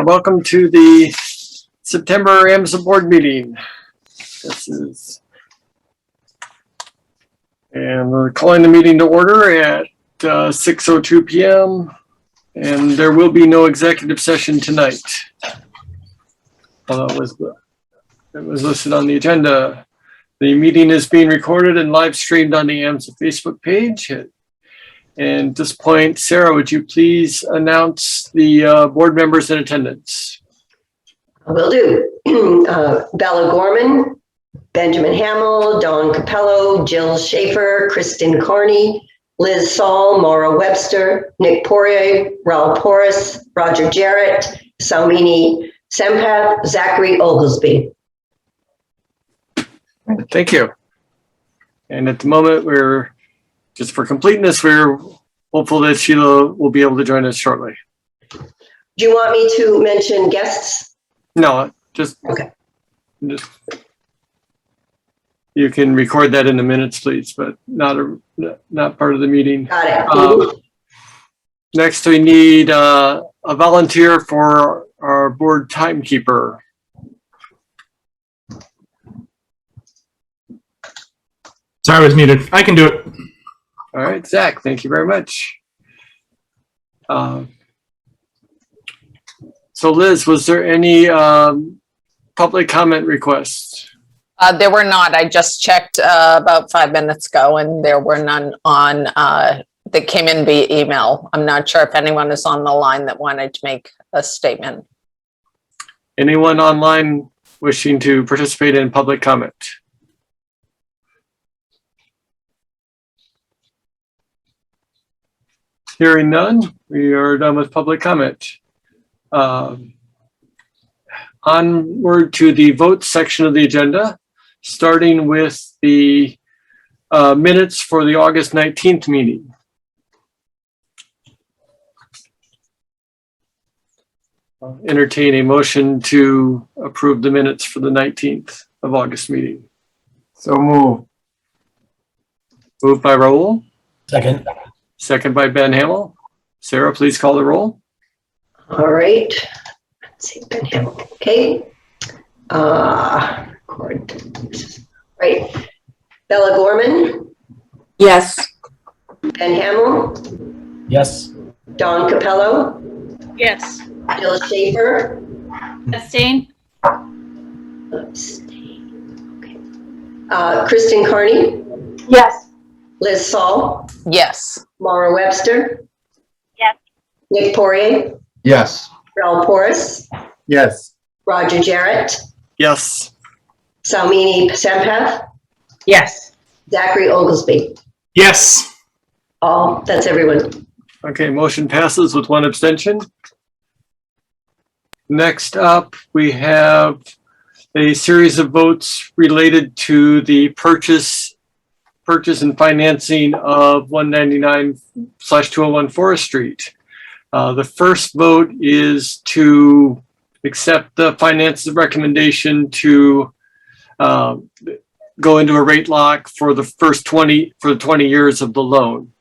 Welcome to the September Amsa board meeting. And we're calling the meeting to order at 6:02 p.m. and there will be no executive session tonight. Although it was listed on the agenda. The meeting is being recorded and live streamed on the Amsa Facebook page. And at this point, Sarah, would you please announce the board members in attendance? Will do. Bella Gorman, Benjamin Hamill, Dawn Capello, Jill Schaefer, Kristen Carney, Liz Saul, Maura Webster, Nick Poirier, Raul Porras, Roger Jarrett, Salmini Sempath, Zachary Oglesby. Thank you. And at the moment, just for completeness, we're hopeful that Sheila will be able to join us shortly. Do you want me to mention guests? No, just, okay. You can record that in the minutes, please, but not part of the meeting. Got it. Next, we need a volunteer for our board timekeeper. Sorry, I was muted. I can do it. All right, Zach, thank you very much. So Liz, was there any public comment requests? There were not. I just checked about 5 minutes ago and there were none on that came in via email. I'm not sure if anyone is on the line that wanted to make a statement. Anyone online wishing to participate in public comment? Hearing none, we are done with public comment. Onward to the vote section of the agenda, starting with the minutes for the August 19th meeting. I'll entertain a motion to approve the minutes for the 19th of August meeting. So move. Moved by Raul. Second. Second by Ben Hamill. Sarah, please call the roll. All right. Let's see, Ben Hamill. Okay. Right. Bella Gorman. Yes. Ben Hamill. Yes. Dawn Capello. Yes. Jill Schaefer. Abstain. Okay. Kristen Carney. Yes. Liz Saul. Yes. Maura Webster. Yes. Nick Poirier. Yes. Raul Porras. Yes. Roger Jarrett. Yes. Salmini Sempath. Yes. Zachary Oglesby. Yes. That's everyone. Okay, motion passes with 1 abstention. Next up, we have a series of votes related to the purchase and financing of 199/201 Forest Street. The first vote is to accept the finance recommendation to go into a rate lock for the first 20 years of the loan.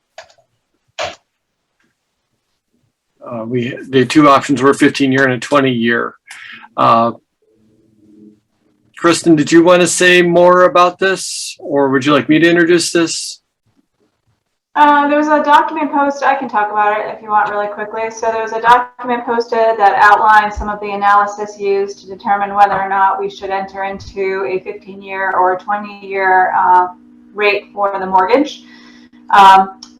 The two options were 15-year and a 20-year. Kristen, did you want to say more about this, or would you like me to introduce this? There's a document posted. I can talk about it if you want really quickly. So there's a document posted that outlines some of the analysis used to determine whether or not we should enter into a 15-year or a 20-year rate for the mortgage.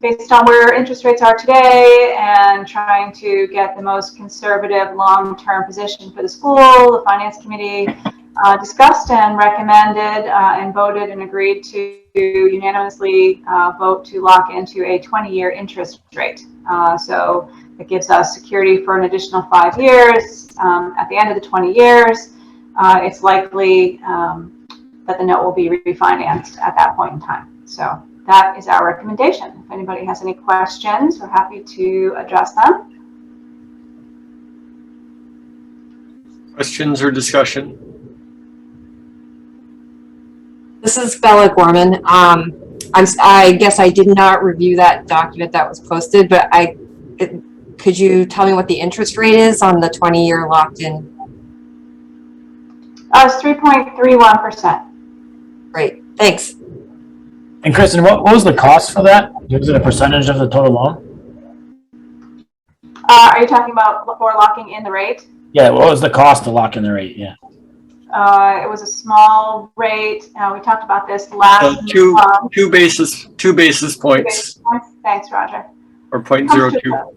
Based on where interest rates are today and trying to get the most conservative long-term position for the school, the finance committee discussed and recommended and voted and agreed to unanimously vote to lock into a 20-year interest rate. So it gives us security for an additional 5 years. At the end of the 20 years, it's likely that the note will be refinanced at that point in time. So that is our recommendation. If anybody has any questions, we're happy to address them. Questions or discussion? This is Bella Gorman. I guess I did not review that document that was posted, but could you tell me what the interest rate is on the 20-year locked-in? It's 3.31%. Great, thanks. And Kristen, what was the cost for that? Was it a percentage of the total loan? Are you talking about before locking in the rate? Yeah, what was the cost to lock in the rate? Yeah. It was a small rate. We talked about this last Two month. basis points, Thanks, Roger. or 0.02.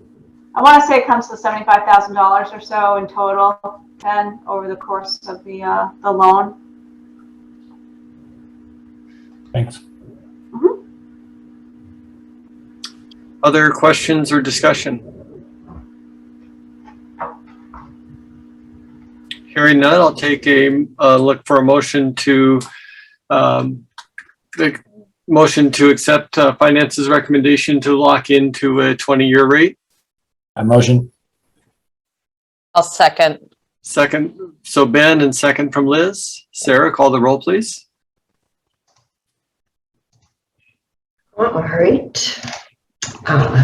I want to say it comes to $75,000 or so in total, then over the course of the loan. Thanks. Other questions or discussion? Hearing none, I'll take a look for a motion to accept Finance's recommendation to lock into a 20-year rate. A motion. I'll second. Second, so Ben, and second from Liz. Sarah, call the roll, please. All right.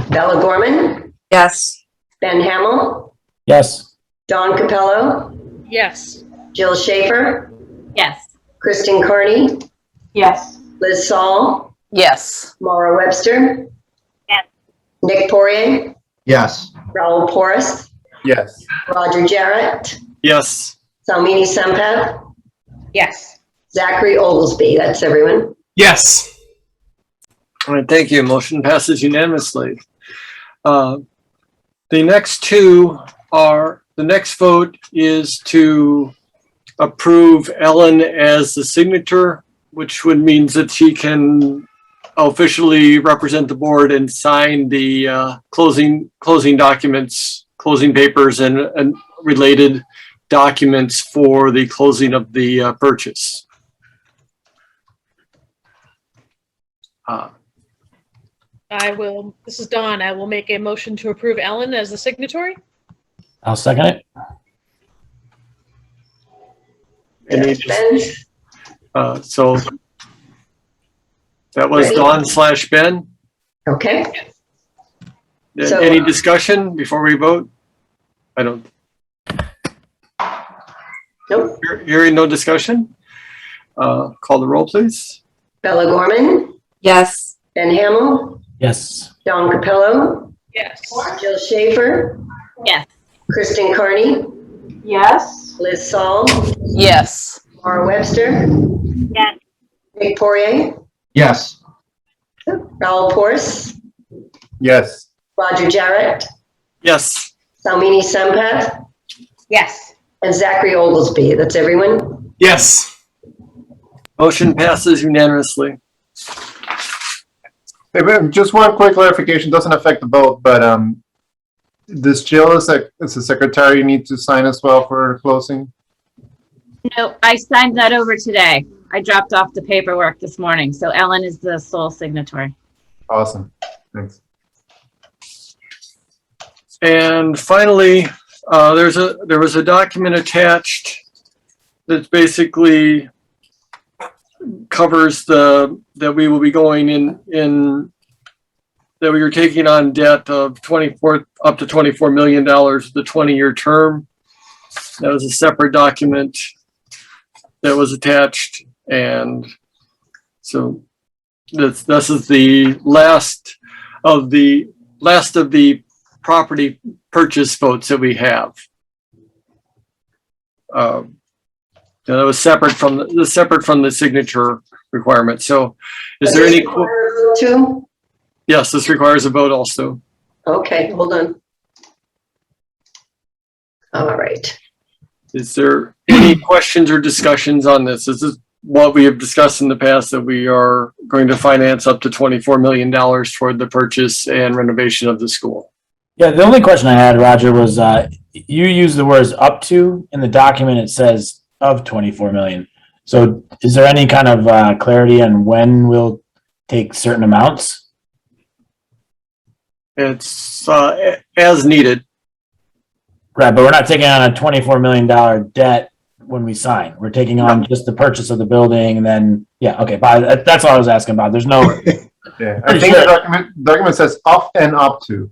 Bella Gorman, Yes. Ben Hamel, Yes. Dawn Capello, Yes. Jill Schaefer, Yes. Kristen Carney, Yes. Liz Saul, Yes. Maura Webster. Yes. Nick Poirier, Yes. Raul Porras, Yes. Roger Jarrett, Yes. Salmini Sampath, Yes. Zachary Oglesby. That's everyone. Yes. All right, thank you. Motion passes unanimously. The next two are, the next vote is to approve Ellen as the signature, which would means that she can officially represent the board and sign the closing documents, closing papers, and related documents for the closing of the purchase. This is Dawn. I will make a motion to approve Ellen as the signatory. I'll second it. Any, Ben? so that was Ready? Dawn / Ben. Okay. So- Any discussion before we vote? I don't. Nope. Hearing no discussion. Call the roll, please. Bella Gorman, Yes. Ben Hamel, Yes. Dawn Capello, Yes. Jill Schaefer, Yes. Kristen Carney, Yes. Liz Saul, Yes. Maura Webster. Yes. Nick Poirier, Yes. Raul Porras, Yes. Roger Jarrett, Yes. Salmini Sampath, Yes. and Zachary Oglesby. That's everyone. Yes. Motion passes unanimously. Hey, Ben, just one quick clarification, doesn't affect the vote, but does Jill as a secretary need to sign as well for closing? No, I signed that over today. I dropped off the paperwork this morning, so Ellen is the sole signatory. Awesome, thanks. And finally, there was a document attached that basically covers that we will be going in that we are taking on debt of up to $24 million, the 20-year term. That was a separate document that was attached, and so this is the last of the property purchase votes that we have. That was separate from the signature requirement. So, is there any? Two? Yes, this requires a vote also. Okay, hold on. All right. Is there any questions or discussions on this? This is what we have discussed in the past, that we are going to finance up to $24 million toward the purchase and renovation of the school. Yeah, the only question I had, Roger, was you use the words up to in the document. It says of 24 million. So is there any kind of clarity on when we'll take certain amounts? It's as needed. Right, but we're not taking on a $24 million dollars when we sign. We're taking on just the purchase of the building, and then, yeah, okay, but that's all I was asking about. There's no, Yeah, I think the document says up and up to,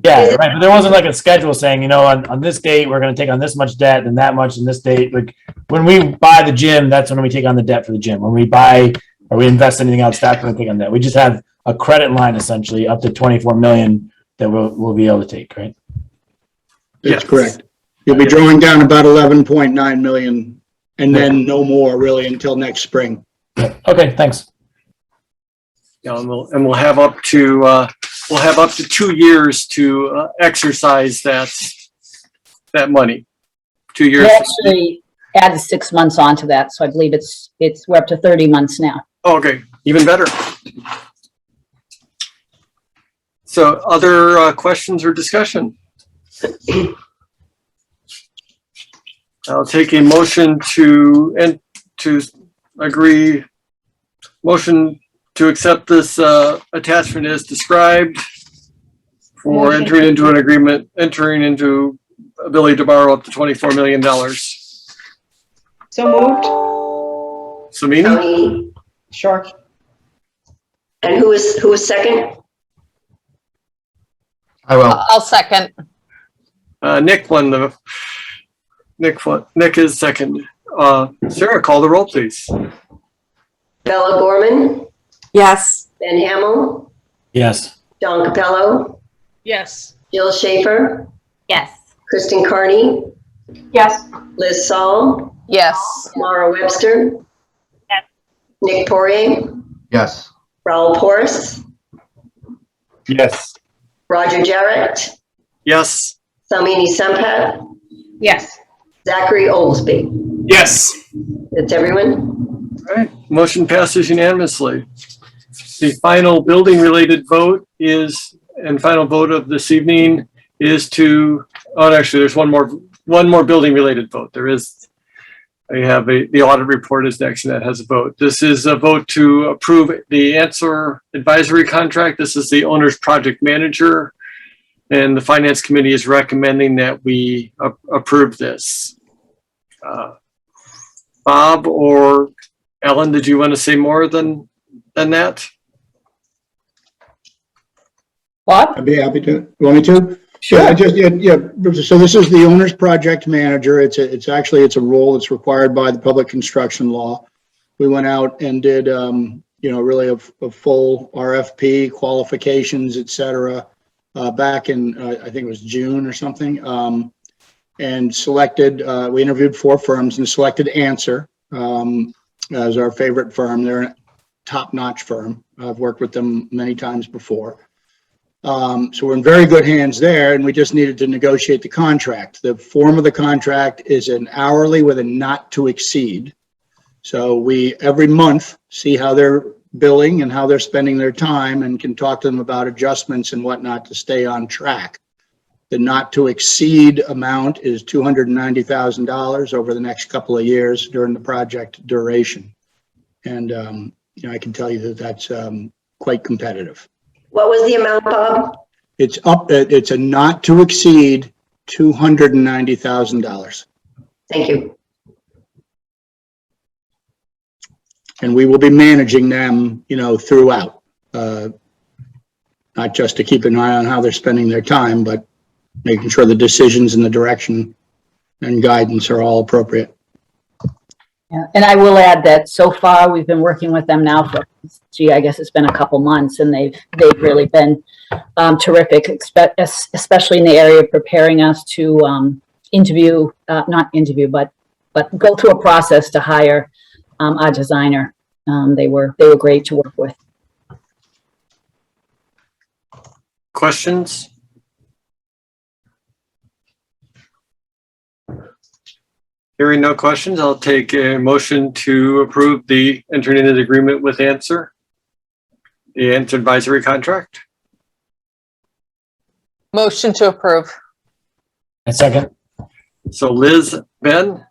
Yeah, right. But there wasn't like a schedule saying, on this date, we're going to take on this much debt and that much in this date. Like when we buy the gym, that's when we take on the debt for the gym. When we buy or we invest anything else, that's when we take on debt. We just have a credit line essentially up to 24 million that we'll be able to take, right? That's Yes. correct. You'll be drawing down about 11.9 million and then no more really until next spring. Okay, thanks. Yeah, and we'll have up to 2 years to exercise that money. 2 years. We actually added 6 months onto that, so I believe we're up to 30 months now. Okay, even better. So other questions or discussion? I'll take a motion to accept this attachment as described for entering into ability to borrow up to $24 million. So moved. Samini? Tony. Sure. And who is second? I will. I'll second. Nick is second. Sarah, call the roll, please. Bella Gorman, Yes. Ben Hamel, Yes. Don Capello, Yes. Jill Schaefer, Yes. Kristen Carney, Yes. Liz Saul, Yes. Mara Webster. Yes. Nick Poirier, Yes. Raul Porras, Yes. Roger Jarrett, Yes. Salmini Sampat, Yes. Zachary Oglesby. Yes. That's everyone? All right, motion passes unanimously. The final building related vote final vote of this evening is actually there's one more building related vote. The audit report is next and that has a vote. This is a vote to approve the Answer advisory contract. This is the owner's project manager and the finance committee is recommending that we approve this. Bob or Ellen, did you want to say more than that? Bob? I'd be happy to. You want me to? Sure. So this is the owner's project manager. It's a role that's required by the public construction law. We went out and did, really a full RFP, qualifications, et cetera, back in, I think it was June or something. And selected, we interviewed 4 firms and selected Answer as our favorite firm. They're a top-notch firm. I've worked with them many times before. So we're in very good hands there, and we just needed to negotiate the contract. The form of the contract is an hourly with a not to exceed. So we, every month, see how they're billing and how they're spending their time and can talk to them about adjustments and whatnot to stay on track. The not to exceed amount is $290,000 over the next couple of years during the project duration. And, I can tell you that that's quite competitive. What was the amount, Bob? It's a not to exceed $290,000. Thank you. And we will be managing them, throughout, not just to keep an eye on how they're spending their time, but making sure the decisions and the direction and guidance are all appropriate. Yeah, and I will add that so far we've been working with them now for, I guess it's been a couple months, and they've really been terrific, especially in the area of preparing us to not interview, but go through a process to hire our designer. They were great to work with. Questions? Hearing no questions, I'll take a motion to approve the entering into the agreement with Answer, the Answer advisory contract. Motion to approve. A second. So Liz, Ben,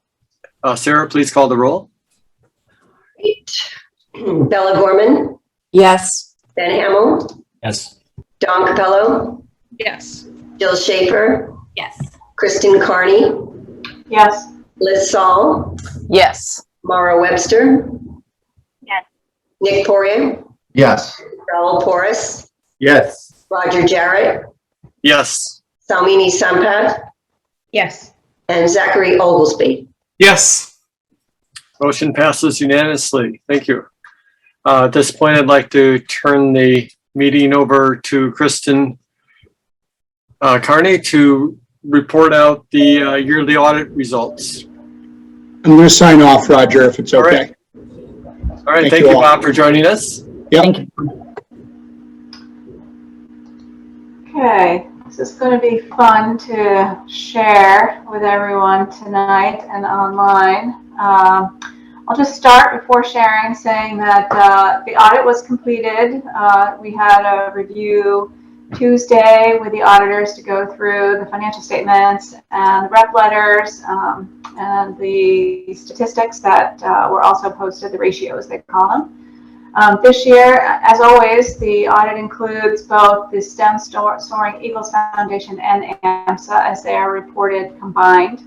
Sarah, please call the roll. Bella Gorman, Yes. Ben Hamel, Yes. Don Capello, Yes. Jill Schaefer, Yes. Kristen Carney, Yes. Liz Saul, Yes. Mara Webster. Yes. Nick Poirier, Yes. Raul Porras, Yes. Roger Jarrett, Yes. Salmini Sampath, Yes. and Zachary Oglesby. Yes. Motion passes unanimously. Thank you. At this point, I'd like to turn the meeting over to Kristen Carney to report out the yearly audit results. I'm going to sign off, Roger, if it's okay. All right. Thank Thank you you, all. Bob, for joining us. Yep. Thank you. Okay, this is going to be fun to share with everyone tonight and online. I'll just start before sharing saying that the audit was completed. We had a review Tuesday with the auditors to go through the financial statements and the rep letters and the statistics that were also posted, the ratios they call them. This year, as always, the audit includes both the STEM Soaring Eagles Foundation and Amsa as they are reported combined.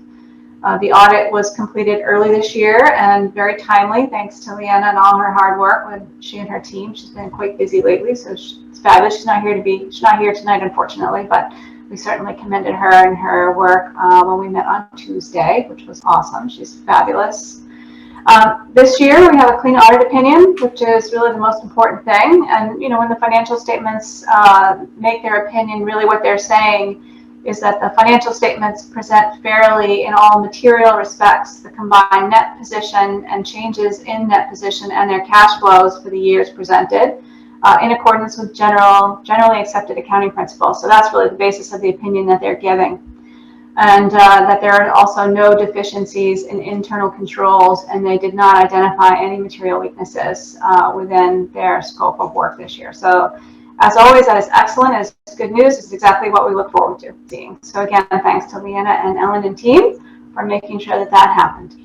The audit was completed early this year and very timely, thanks to Leanna and all her hard work with she and her team. She's been quite busy lately, so it's fabulous. She's not here tonight, unfortunately, but we certainly commended her and her work when we met on Tuesday, which was awesome. She's fabulous. This year we have a clean audit opinion, which is really the most important thing. And, you know, when the financial statements make their opinion, really what they're saying is that the financial statements present fairly in all material respects the combined net position and changes in net position and their cash flows for the years presented in accordance with generally accepted accounting principles. So that's really the basis of the opinion that they're giving. And that there are also no deficiencies in internal controls, and they did not identify any material weaknesses within their scope of work this year. So, as always, that is excellent. It's good news. It's exactly what we look forward to seeing. So again, thanks to Leanna and Ellen and team for making sure that that happened.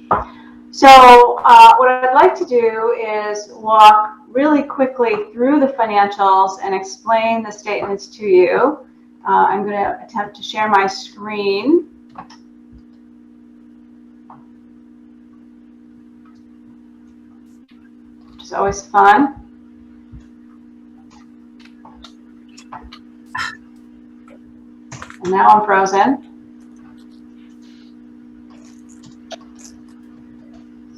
So what I'd like to do is walk really quickly through the financials and explain the statements to you. I'm going to attempt to share my screen. Which is always fun. And now I'm frozen.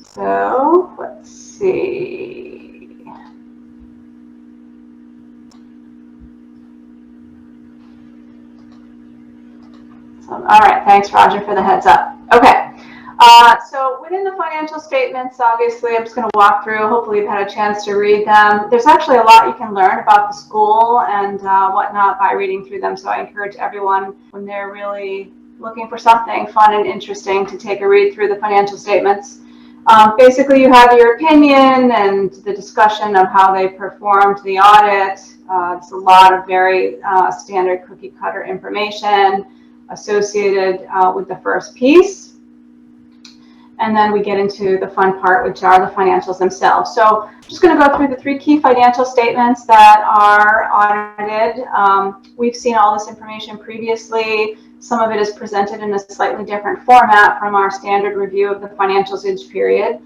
So let's see. All right, thanks, Roger, for the heads up. Okay, so within the financial statements, obviously, I'm just going to walk through. Hopefully, you've had a chance to read them. There's actually a lot you can learn about the school and whatnot by reading through them. So I encourage everyone, when they're really looking for something fun and interesting, to take a read through the financial statements. Basically, you have your opinion and the discussion of how they performed the audit. It's a lot of very standard cookie cutter information associated with the first piece. And then we get into the fun part, which are the financials themselves. So I'm just going to go through the three key financial statements that are audited. We've seen all this information previously. Some of it is presented in a slightly different format from our standard review of the financials each period.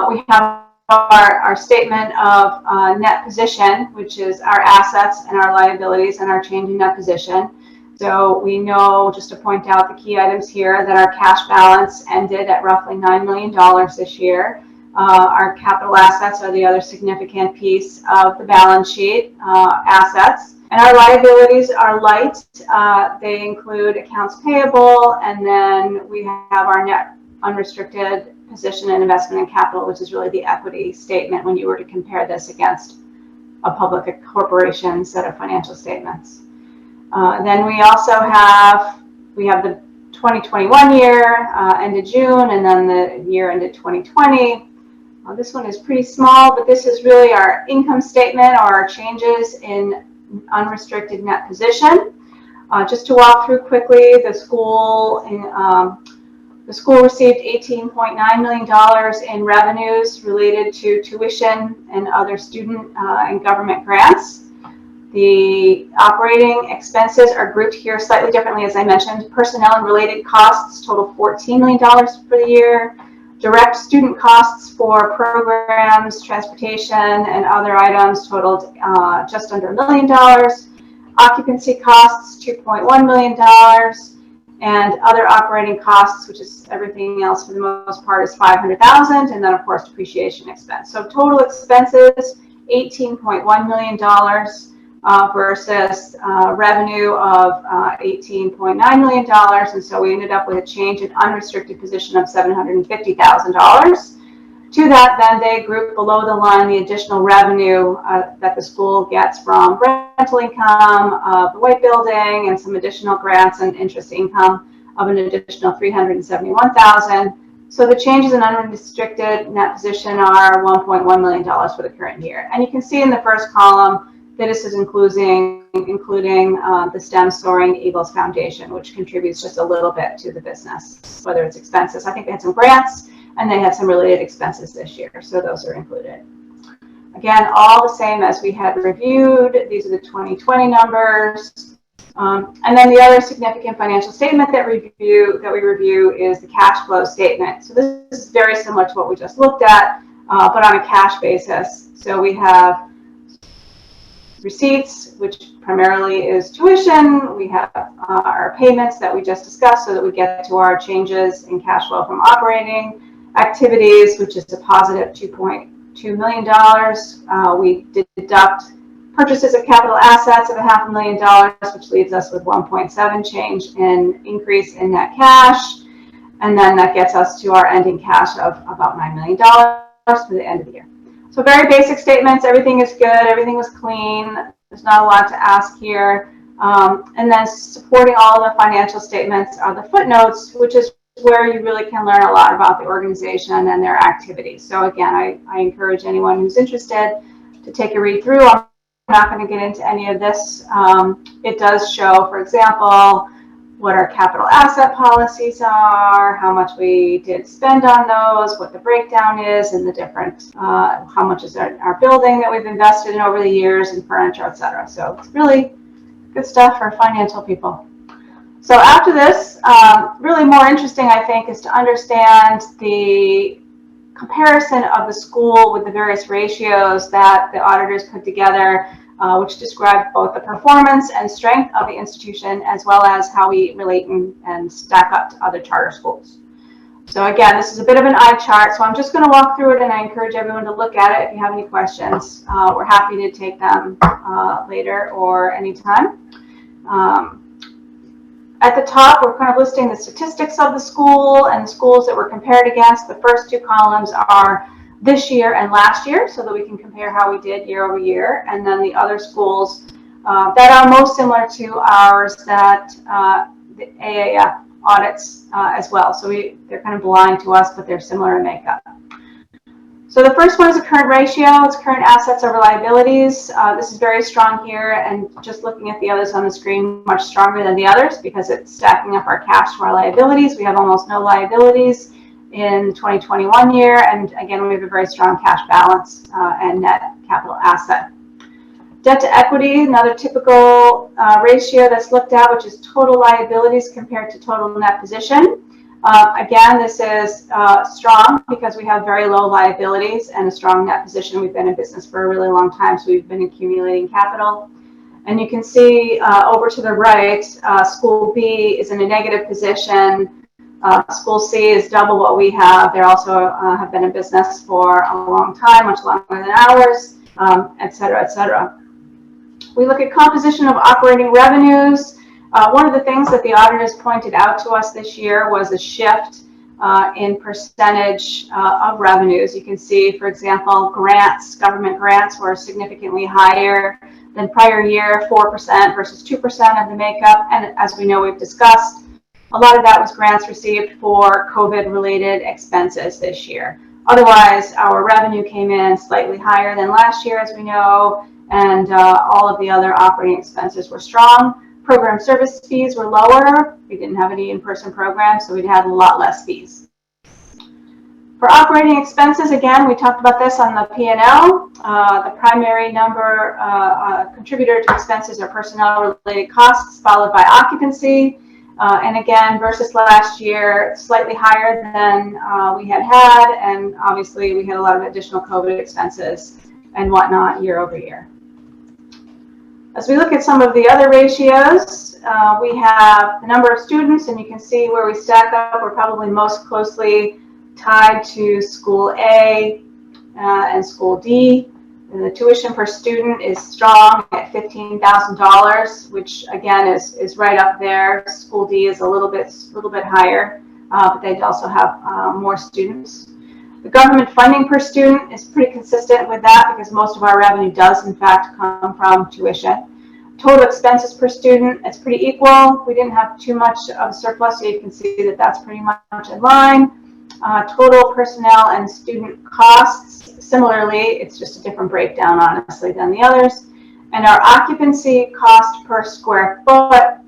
We have our statement of net position, which is our assets and our liabilities and our change in net position. So we know, just to point out the key items here, that our cash balance ended at roughly $9 million this year. Our capital assets are the other significant piece of the balance sheet assets. And our liabilities are light. They include accounts payable, and then we have our net unrestricted position and investment in capital, which is really the equity statement when you were to compare this against a public corporation set of financial statements. Then we also have the 2021 year ended June, and then the year ended 2020. This one is pretty small, but this is really our income statement or our changes in unrestricted net position. Just to walk through quickly, the school received $18.9 million in revenues related to tuition and other student and government grants. The operating expenses are grouped here slightly differently, as I mentioned. Personnel and related costs total $14 million for the year. Direct student costs for programs, transportation, and other items totaled just under $1 million. Occupancy costs, $2.1 million. And other operating costs, which is everything else for the most part, is $500,000. And then, of course, depreciation expense. So total expenses, $18.1 million versus revenue of $18.9 million. And so we ended up with a change in unrestricted position of $750,000. To that, then they group below the line the additional revenue that the school gets from rental income of the white building and some additional grants and interest income of an additional $371,000. So the changes in unrestricted net position are $1.1 million for the current year. And you can see in the first column that this is including the STEM Soaring Eagles Foundation, which contributes just a little bit to the business, whether it's expenses. I think they had some grants and they had some related expenses this year, so those are included. Again, all the same as we had reviewed. These are the 2020 numbers. And then the other significant financial statement that we review is the cash flow statement. So this is very similar to what we just looked at, but on a cash basis. So we have receipts, which primarily is tuition. We have our payments that we just discussed so that we get to our changes in cash flow from operating activities, which is a positive $2.2 million. We deduct purchases of capital assets of $500,000, which leaves us with 1.7 change in increase in net cash. And then that gets us to our ending cash of about $9 million for the end of the year. So very basic statements. Everything is good. Everything was clean. There's not a lot to ask here. And then supporting all of the financial statements are the footnotes, which is where you really can learn a lot about the organization and their activities. So again, I encourage anyone who's interested to take a read through. I'm not going to get into any of this. It does show, for example, what our capital asset policies are, how much we did spend on those, what the breakdown is, and the different, how much is our building that we've invested in over the years, and furniture, etc. So it's really good stuff for financial people. So after this, really more interesting, I think, is to understand the comparison of the school with the various ratios that the auditors put together, which describe both the performance and strength of the institution, as well as how we relate and stack up to other charter schools. So again, this is a bit of an eye chart, so I'm just going to walk through it, and I encourage everyone to look at it if you have any questions. We're happy to take them later or anytime. At the top, we're kind of listing the statistics of the school and the schools that were compared against. The first two columns are this year and last year, so that we can compare how we did year over year. And then the other schools that are most similar to ours that the AAF audits as well. So they're kind of blind to us, but they're similar in makeup. So the first one is a current ratio. It's current assets over liabilities. This is very strong here, and just looking at the others on the screen, much stronger than the others because it's stacking up our cash to our liabilities. We have almost no liabilities in the 2021 year, and again, we have a very strong cash balance and net capital asset. Debt to equity, another typical ratio that's looked at, which is total liabilities compared to total net position. Again, this is strong because we have very low liabilities and a strong net position. We've been in business for a really long time, so we've been accumulating capital. And you can see over to the right, School B is in a negative position. School C is double what we have. They also have been in business for a long time, much longer than ours, et cetera, et cetera. We look at composition of operating revenues. One of the things that the auditors pointed out to us this year was a shift in percentage of revenues. You can see, for example, grants, government grants were significantly higher than prior year, 4% versus 2% of the makeup. And as we know, we've discussed, a lot of that was grants received for COVID-related expenses this year. Otherwise, our revenue came in slightly higher than last year, as we know, and all of the other operating expenses were strong. Program service fees were lower. We didn't have any in-person programs, so we'd had a lot less fees. For operating expenses, again, we talked about this on the P&L. The primary contributor to expenses are personnel-related costs, followed by occupancy. And again, versus last year, slightly higher than we had, and obviously we had a lot of additional COVID expenses and whatnot year over year. As we look at some of the other ratios, we have the number of students, and you can see where we stack up. We're probably most closely tied to School A and School D. And the tuition per student is strong at $15,000, which again is right up there. School D is a little bit higher, but they also have more students. The government funding per student is pretty consistent with that because most of our revenue does in fact come from tuition. Total expenses per student, it's pretty equal. We didn't have too much of a surplus, so you can see that that's pretty much in line. Total personnel and student costs, similarly, it's just a different breakdown, honestly, than the others. And our occupancy cost per square foot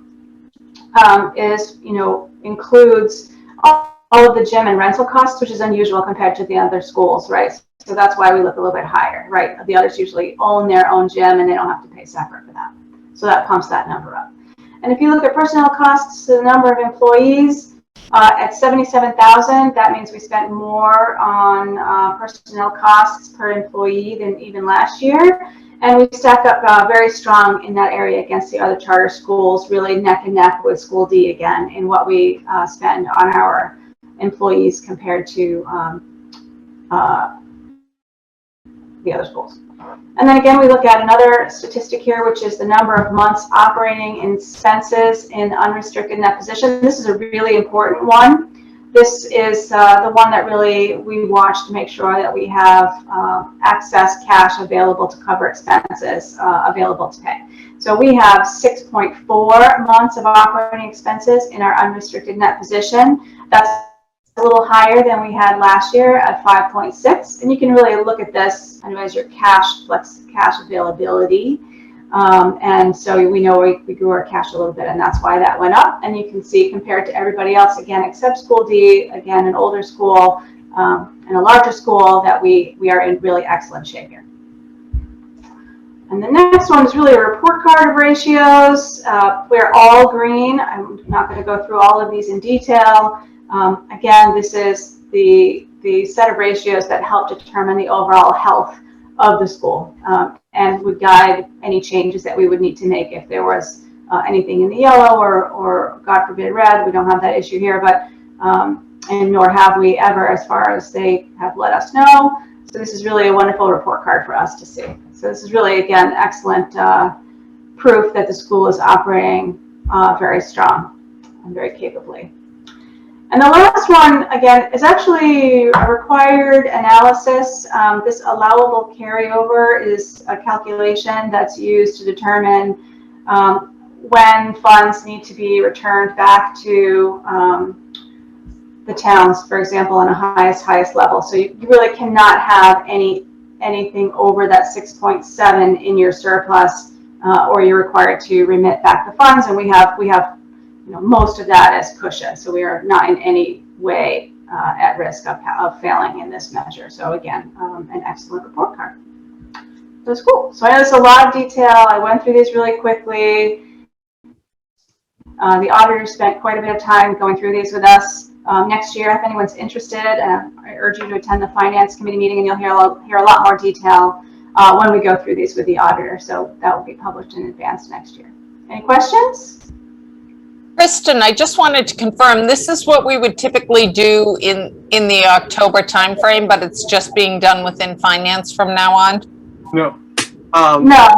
includes all of the gym and rental costs, which is unusual compared to the other schools, right? So that's why we look a little bit higher, right? The others usually own their own gym and they don't have to pay separate for that. So that pumps that number up. And if you look at personnel costs, the number of employees at 77,000, that means we spent more on personnel costs per employee than even last year. And we stack up very strong in that area against the other charter schools, really neck and neck with School D again in what we spend on our employees compared to the other schools. And then again, we look at another statistic here, which is the number of months operating expenses in unrestricted net position. This is a really important one. This is the one that really we watch to make sure that we have excess cash available to cover expenses available to pay. So we have 6.4 months of operating expenses in our unrestricted net position. That's a little higher than we had last year at 5.6, and you can really look at this as your cash availability. And so we know we grew our cash a little bit, and that's why that went up. And you can see compared to everybody else, again, except School D, again, an older school and a larger school, that we are in really excellent shape here. And the next one is really a report card of ratios. We're all green. I'm not going to go through all of these in detail. Again, this is the set of ratios that help determine the overall health of the school and would guide any changes that we would need to make if there was anything in the yellow or God forbid red. We don't have that issue here, but and nor have we ever, as far as they have let us know. So this is really a wonderful report card for us to see. So this is really, again, excellent proof that the school is operating very strong and very capably. And the last one, again, is actually a required analysis. This allowable carryover is a calculation that's used to determine when funds need to be returned back to the towns, for example, on a highest level. So you really cannot have anything over that 6.7 in your surplus, or you're required to remit back the funds. And we have most of that as cushion, so we are not in any way at risk of failing in this measure. So again, an excellent report card. So it's cool. So I know there's a lot of detail. I went through these really quickly. The auditor spent quite a bit of time going through these with us. Next year, if anyone's interested, I urge you to attend the Finance Committee meeting, and you'll hear a lot more detail when we go through these with the auditor. So that will be published in advance next year. Any questions? Kristen, I just wanted to confirm, this is what we would typically do in the October timeframe, but it's just being done within finance from now on? No. No.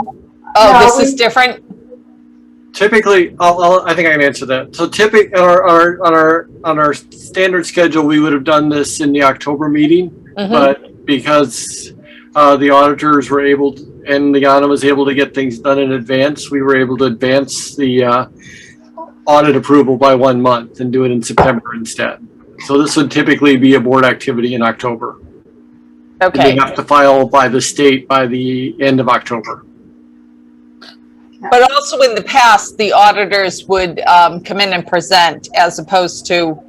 Oh, this is different? Typically, I think I can answer that. So typically, on our standard schedule, we would have done this in the October meeting, but because the auditors were able to, and Liana was able to get things done in advance, we were able to advance the audit approval by 1 month and do it in September instead. So this would typically be a board activity in October. Okay. And they have to file by the state by the end of October. But also in the past, the auditors would come in and present as opposed to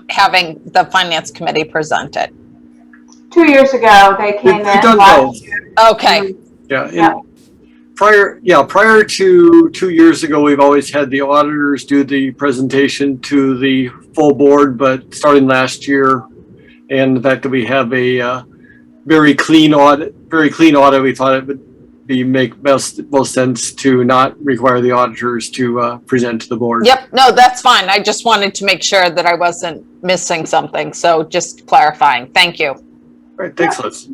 having the Finance Committee present it. 2 years ago, they came in. We've done both. Okay. Yeah. Prior to 2 years ago, we've always had the auditors do the presentation to the full board, but starting last year, and the fact that we have a very clean audit, we thought it would make most sense to not require the auditors to present to the board. Yep, no, that's fine. I just wanted to make sure that I wasn't missing something. So just clarifying. Thank you. All right, thanks, Liz.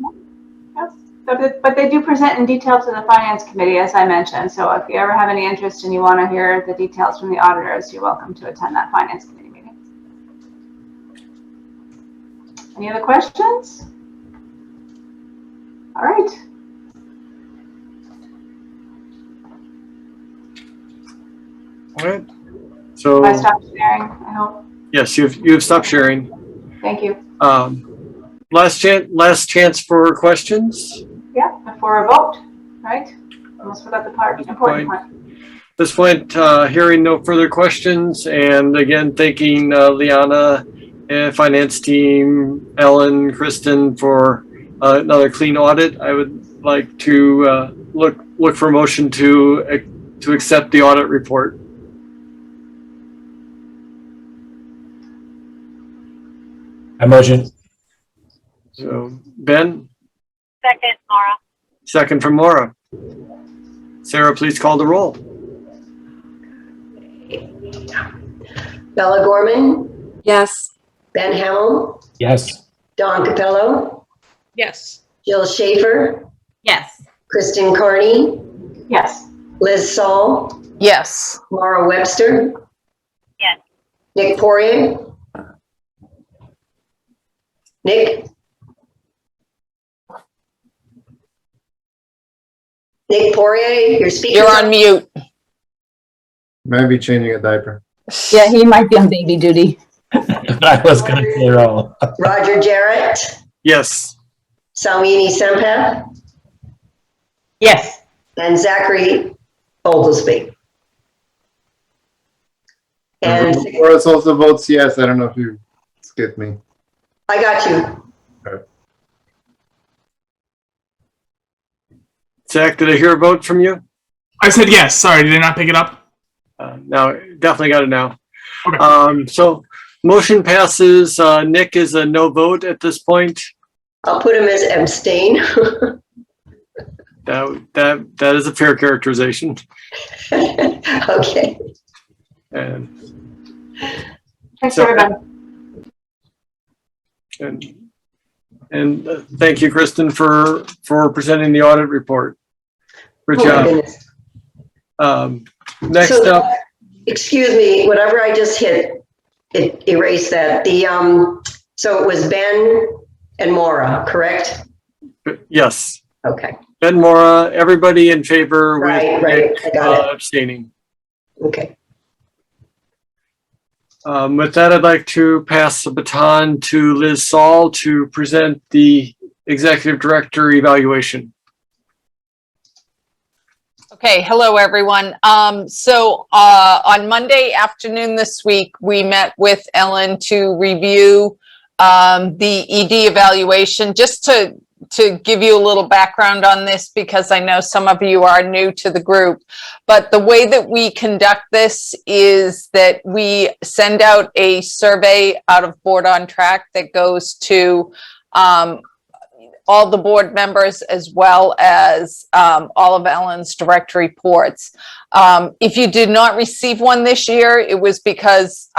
Yes. But they do present in detail to the finance committee, as I mentioned. So if you ever have any interest and you want to hear the details from the auditors, you're welcome to attend that finance committee meeting. Any other questions? All right. All right. So I stopped sharing, I hope. yes, you've stopped sharing. Thank you. Last chance for questions. Yeah, before a vote, right? Almost forgot the part, important part. At this point, hearing no further questions, and again, thanking Liana and finance team, Ellen, Kristen for another clean audit. I would like to look for a motion to accept the audit report. I motion. So Ben, Second, Laura. second from Laura. Sarah, please call the roll. Bella Gorman, Yes. Ben Hamel, Yes. Don Capello, Yes. Jill Schaefer, Yes. Kristen Carney, Yes. Liz Saul, Yes. Laura Webster. Yes. Nick Poirier. Nick? Nick Poirier, your speaker. You're on mute. Maybe changing a diaper. Yeah, he might be on baby duty. I was gonna say roll. Roger Jarrett, Yes. Salmini Sempeth, Yes. and Zachary Oglesby. And Laura also votes yes. I don't know if you skipped me. I got you. Zach, did I hear a vote from you? I said yes. Sorry, did I not pick it up? No, definitely got it now. Okay. So motion passes. Nick is a no vote at this point. I'll put him as abstain. That is a fair characterization. Okay. And Thanks, So- everybody. and thank you, Kristen, for presenting the audit report. Good Oh my job. goodness. Next So, up, excuse me, whatever I just hit, it erased that. So it was Ben and Maura, correct? yes, Okay, Ben Mora, everybody in favor with Right, Nick I got it. abstaining. okay. With that, I'd like to pass the baton to Liz Saul to present the executive director evaluation. Okay, hello, everyone. So on Monday afternoon this week, we met with Ellen to review the ED evaluation. Just to give you a little background on this, because I know some of you are new to the group, but the way that we conduct this is that we send out a survey out of Board on Track that goes to all the board members, as well as all of Ellen's direct reports. If you did not receive one this year, it was because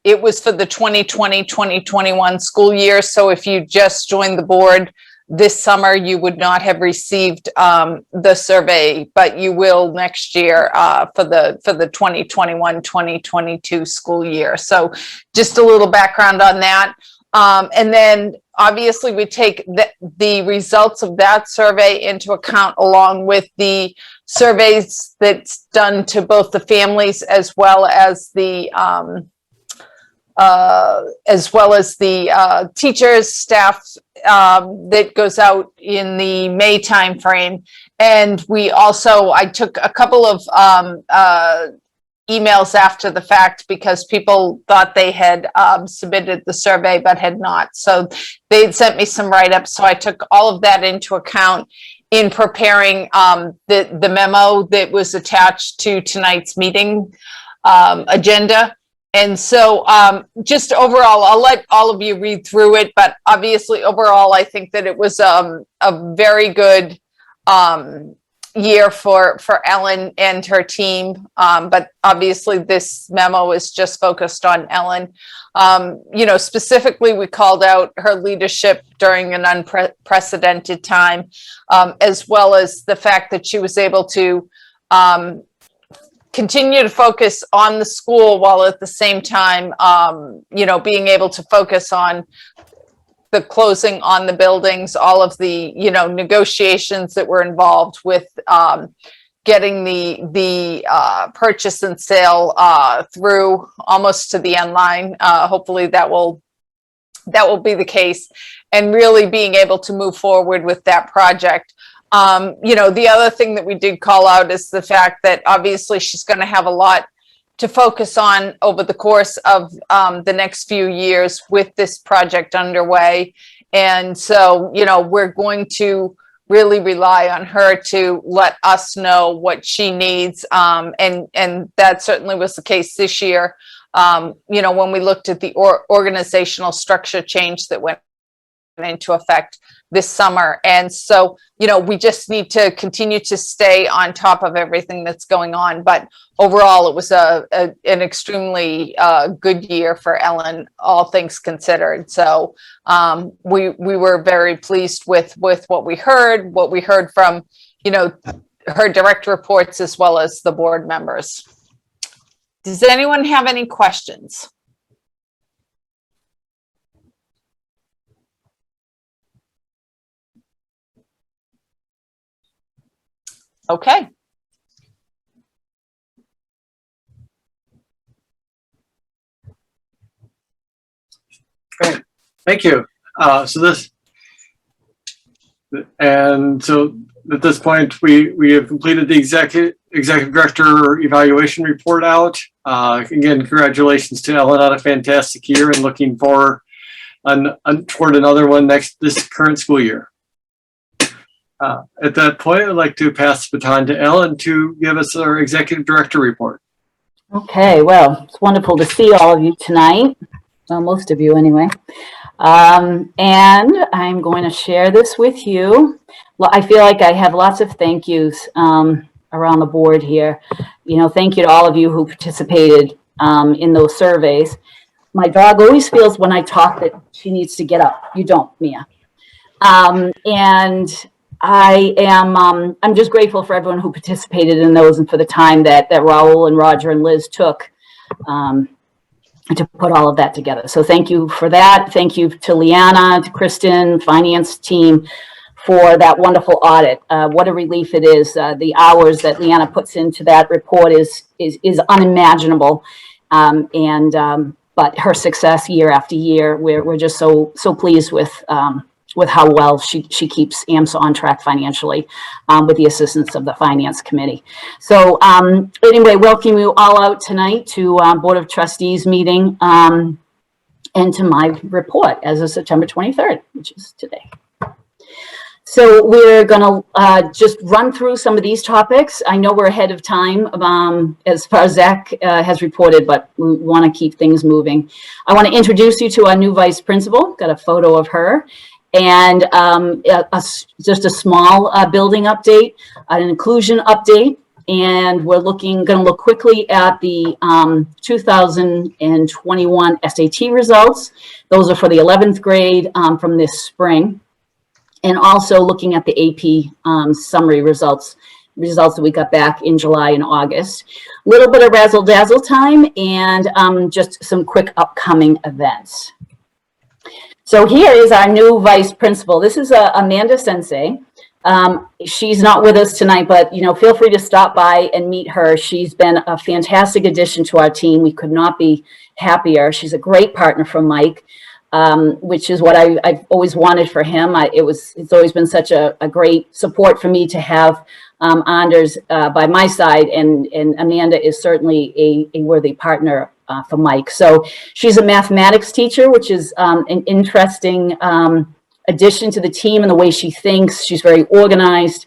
it was for the 2020-2021 school year. So if you just joined the board this summer, you would not have received the survey, but you will next year for the 2021-2022 school year. So just a little background on that. And then obviously we take the results of that survey into account, along with the surveys that's done to both the families as well as the teachers, staff, that goes out in the May timeframe. And we also, I took a couple of emails after the fact, because people thought they had submitted the survey but had not. So they had sent me some write-ups. So I took all of that into account in preparing the memo that was attached to tonight's meeting agenda. And so just overall, I'll let all of you read through it, but obviously overall, I think that it was a very good year for Ellen and her team. But obviously this memo is just focused on Ellen. Specifically, we called out her leadership during an unprecedented time, as well as the fact that she was able to continue to focus on the school while at the same time, being able to focus on the closing on the buildings, all of the, negotiations that were involved with getting the purchase and sale through almost to the end line. Hopefully that will be the case, and really being able to move forward with that project. The other thing that we did call out is the fact that obviously she's going to have a lot to focus on over the course of the next few years with this project underway. And so, we're going to really rely on her to let us know what she needs. And that certainly was the case this year. When we looked at the organizational structure change that went into effect this summer. And so, we just need to continue to stay on top of everything that's going on. But overall, it was an extremely good year for Ellen, all things considered. So we were very pleased with what we heard from, her direct reports as well as the board members. Does anyone have any questions? Okay. Great. Thank you. So at this point, we have completed the executive director evaluation report out. Again, congratulations to Ellen on a fantastic year, and looking forward toward another one this current school year. At that point, I'd like to pass the baton to Ellen to give us our executive director report. Okay, well, it's wonderful to see all of you tonight. Well, most of you anyway. And I'm going to share this with you. Well, I feel like I have lots of thank yous around the board here. Thank you to all of you who participated in those surveys. My dog always feels when I talk that she needs to get up. You don't, Mia. And I'm just grateful for everyone who participated in those, and for the time that Raul and Roger and Liz took to put all of that together. So thank you for that. Thank you to Liana, to Kristen, finance team, for that wonderful audit. What a relief it is. The hours that Liana puts into that report is unimaginable. But her success year after year, we're just so pleased with how well she keeps Amsa on track financially, with the assistance of the finance committee. So anyway, welcome you all out tonight to Board of Trustees meeting, and to my report as of September 23rd, which is today. So we're going to just run through some of these topics. I know we're ahead of time as far as Zach has reported, but we want to keep things moving. I want to introduce you to our new vice principal. Got a photo of her. And just a small building update, an inclusion update, and we're going to look quickly at the 2021 SAT results. Those are for the 11th grade from this spring, and also looking at the AP summary results that we got back in July and August. A little bit of razzle dazzle time, and just some quick upcoming events. So here is our new vice principal. This is Amanda Sensei. She's not with us tonight, but feel free to stop by and meet her. She's been a fantastic addition to our team. We could not be happier. She's a great partner for Mike, which is what I've always wanted for him. It's always been such a great support for me to have Anders by my side, and Amanda is certainly a worthy partner for Mike. So she's a mathematics teacher, which is an interesting addition to the team and the way she thinks. She's very organized.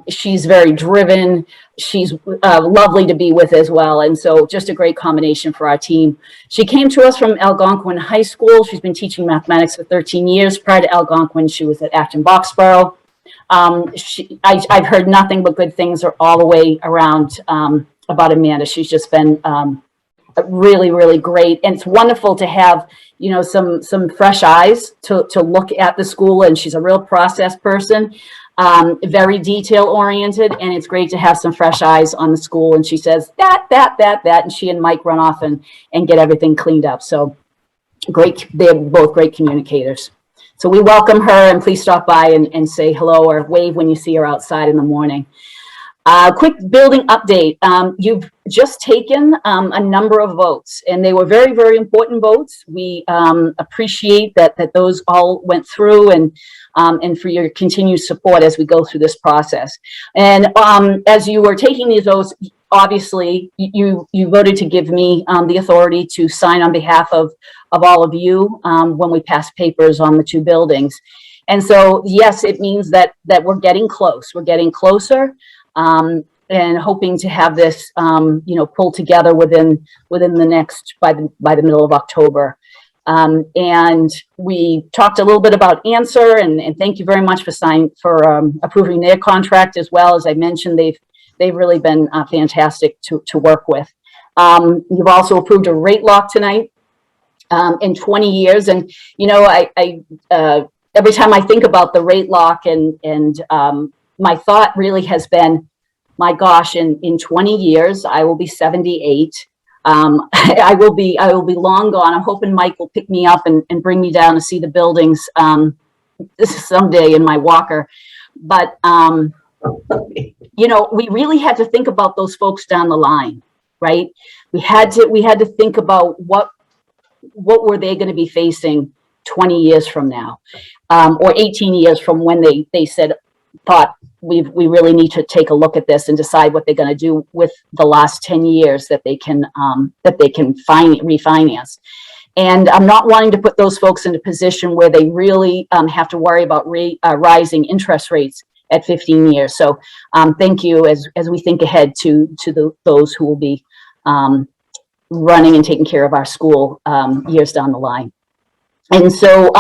She's very driven. She's lovely to be with as well. And so just a great combination for our team. She came to us from Algonquin High School. She's been teaching mathematics for 13 years. Prior to Algonquin, she was at Acton Boxborough. I've heard nothing but good things all the way around about Amanda. She's just been really, really great. And it's wonderful to have, you know, some fresh eyes to look at the school. And she's a real process person, very detail oriented. And it's great to have some fresh eyes on the school. And she says that, and she and Mike run off and get everything cleaned up. So great. They're both great communicators. So we welcome her, and please stop by and say hello or wave when you see her outside in the morning. Quick building update. You've just taken a number of votes, and they were very, very important votes. We appreciate that those all went through, and for your continued support as we go through this process. And as you were taking these votes, obviously you voted to give me the authority to sign on behalf of all of you when we pass papers on the two buildings. And so, yes, it means that we're getting close. We're getting closer. And hoping to have this, you know, pulled together within the next, by the middle of October. And we talked a little bit about Answer, and thank you very much for approving their contract as well. As I mentioned, they've really been fantastic to work with. You've also approved a rate lock tonight in 20 years, and you know, I every time I think about the rate lock and my thought really has been, my gosh, in 20 years, I will be 78. I will be long gone. I'm hoping Mike will pick me up and bring me down to see the buildings someday in my walker. But, you know, we really had to think about those folks down the line, right? We had to think about what were they going to be facing 20 years from now, or 18 years from when they thought we really need to take a look at this and decide what they're going to do with the last 10 years that they can refinance. And I'm not wanting to put those folks in a position where they really have to worry about rising interest rates at 15 years. So thank you as we think ahead to those who will be running and taking care of our school years down the line. And so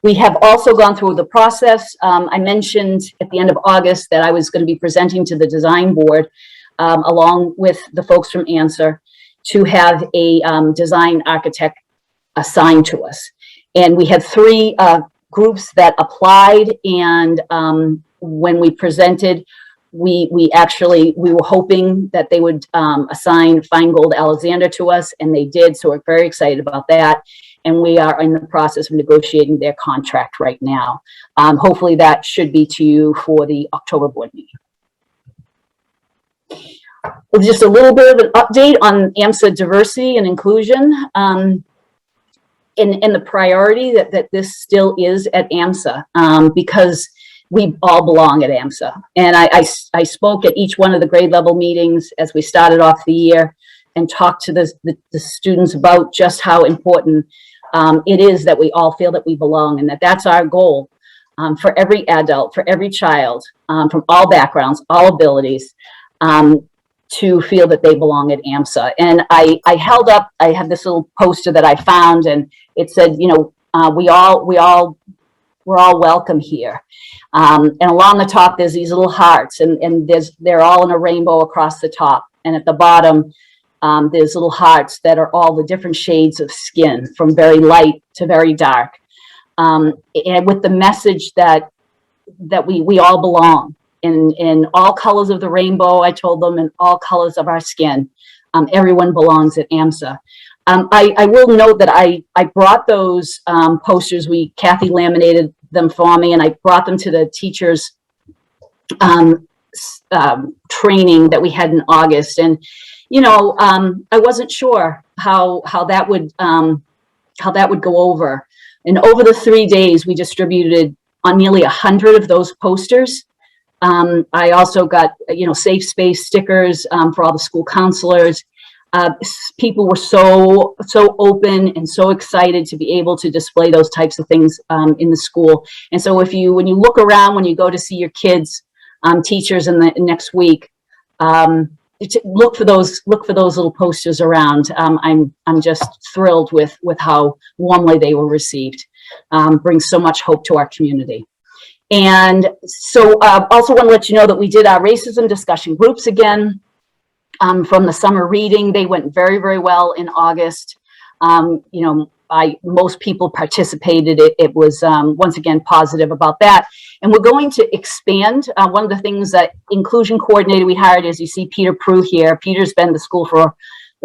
we have also gone through the process. I mentioned at the end of August that I was going to be presenting to the design board along with the folks from Answer to have a design architect assigned to us. And we had 3 groups that applied, and when we presented, we were hoping that they would assign Feingold Alexander to us, and they did. So we're very excited about that. And we are in the process of negotiating their contract right now. Hopefully that should be to you for the October board meeting. Just a little bit of an update on Amsa diversity and inclusion, and the priority that this still is at Amsa, because we all belong at Amsa. And I spoke at each one of the grade level meetings as we started off the year and talked to the students about just how important it is that we all feel that we belong, and that's our goal for every adult, for every child, from all backgrounds, all abilities, to feel that they belong at Amsa. And I have this little poster that I found, and it said, you know, we're all welcome here. And along the top, there's these little hearts, and they're all in a rainbow across the top. And at the bottom, there's little hearts that are all the different shades of skin, from very light to very dark. And with the message that we all belong in all colors of the rainbow, I told them, in all colors of our skin. Everyone belongs at Amsa. I will note that I brought those posters. Kathy laminated them for me, and I brought them to the teachers' training that we had in August. And you know, I wasn't sure how that would go over. And over the 3 days, we distributed on nearly 100 of those posters. I also got, you know, safe space stickers for all the school counselors. People were so open and so excited to be able to display those types of things in the school. And so when you look around, when you go to see your kids, teachers in the next week, look for those little posters around. I'm just thrilled with how warmly they were received. Brings so much hope to our community. And so also want to let you know that we did our racism discussion groups again from the summer reading. They went very, very well in August. Most people participated. It was once again positive about that. And we're going to expand. One of the things that inclusion coordinator we hired, as you see Peter Prue here. Peter's been in the school for,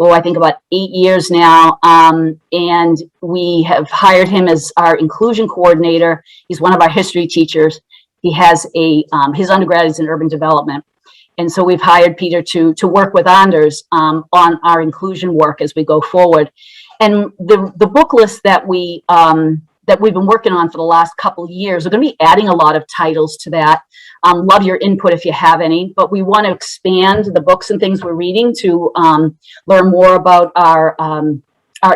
I think about 8 years now. And we have hired him as our inclusion coordinator. He's one of our history teachers. He has his undergrad is in urban development. And so we've hired Peter to work with Anders on our inclusion work as we go forward. And the book list that we've been working on for the last couple of years, we're going to be adding a lot of titles to that. Love your input if you have any, but we want to expand the books and things we're reading to learn more about our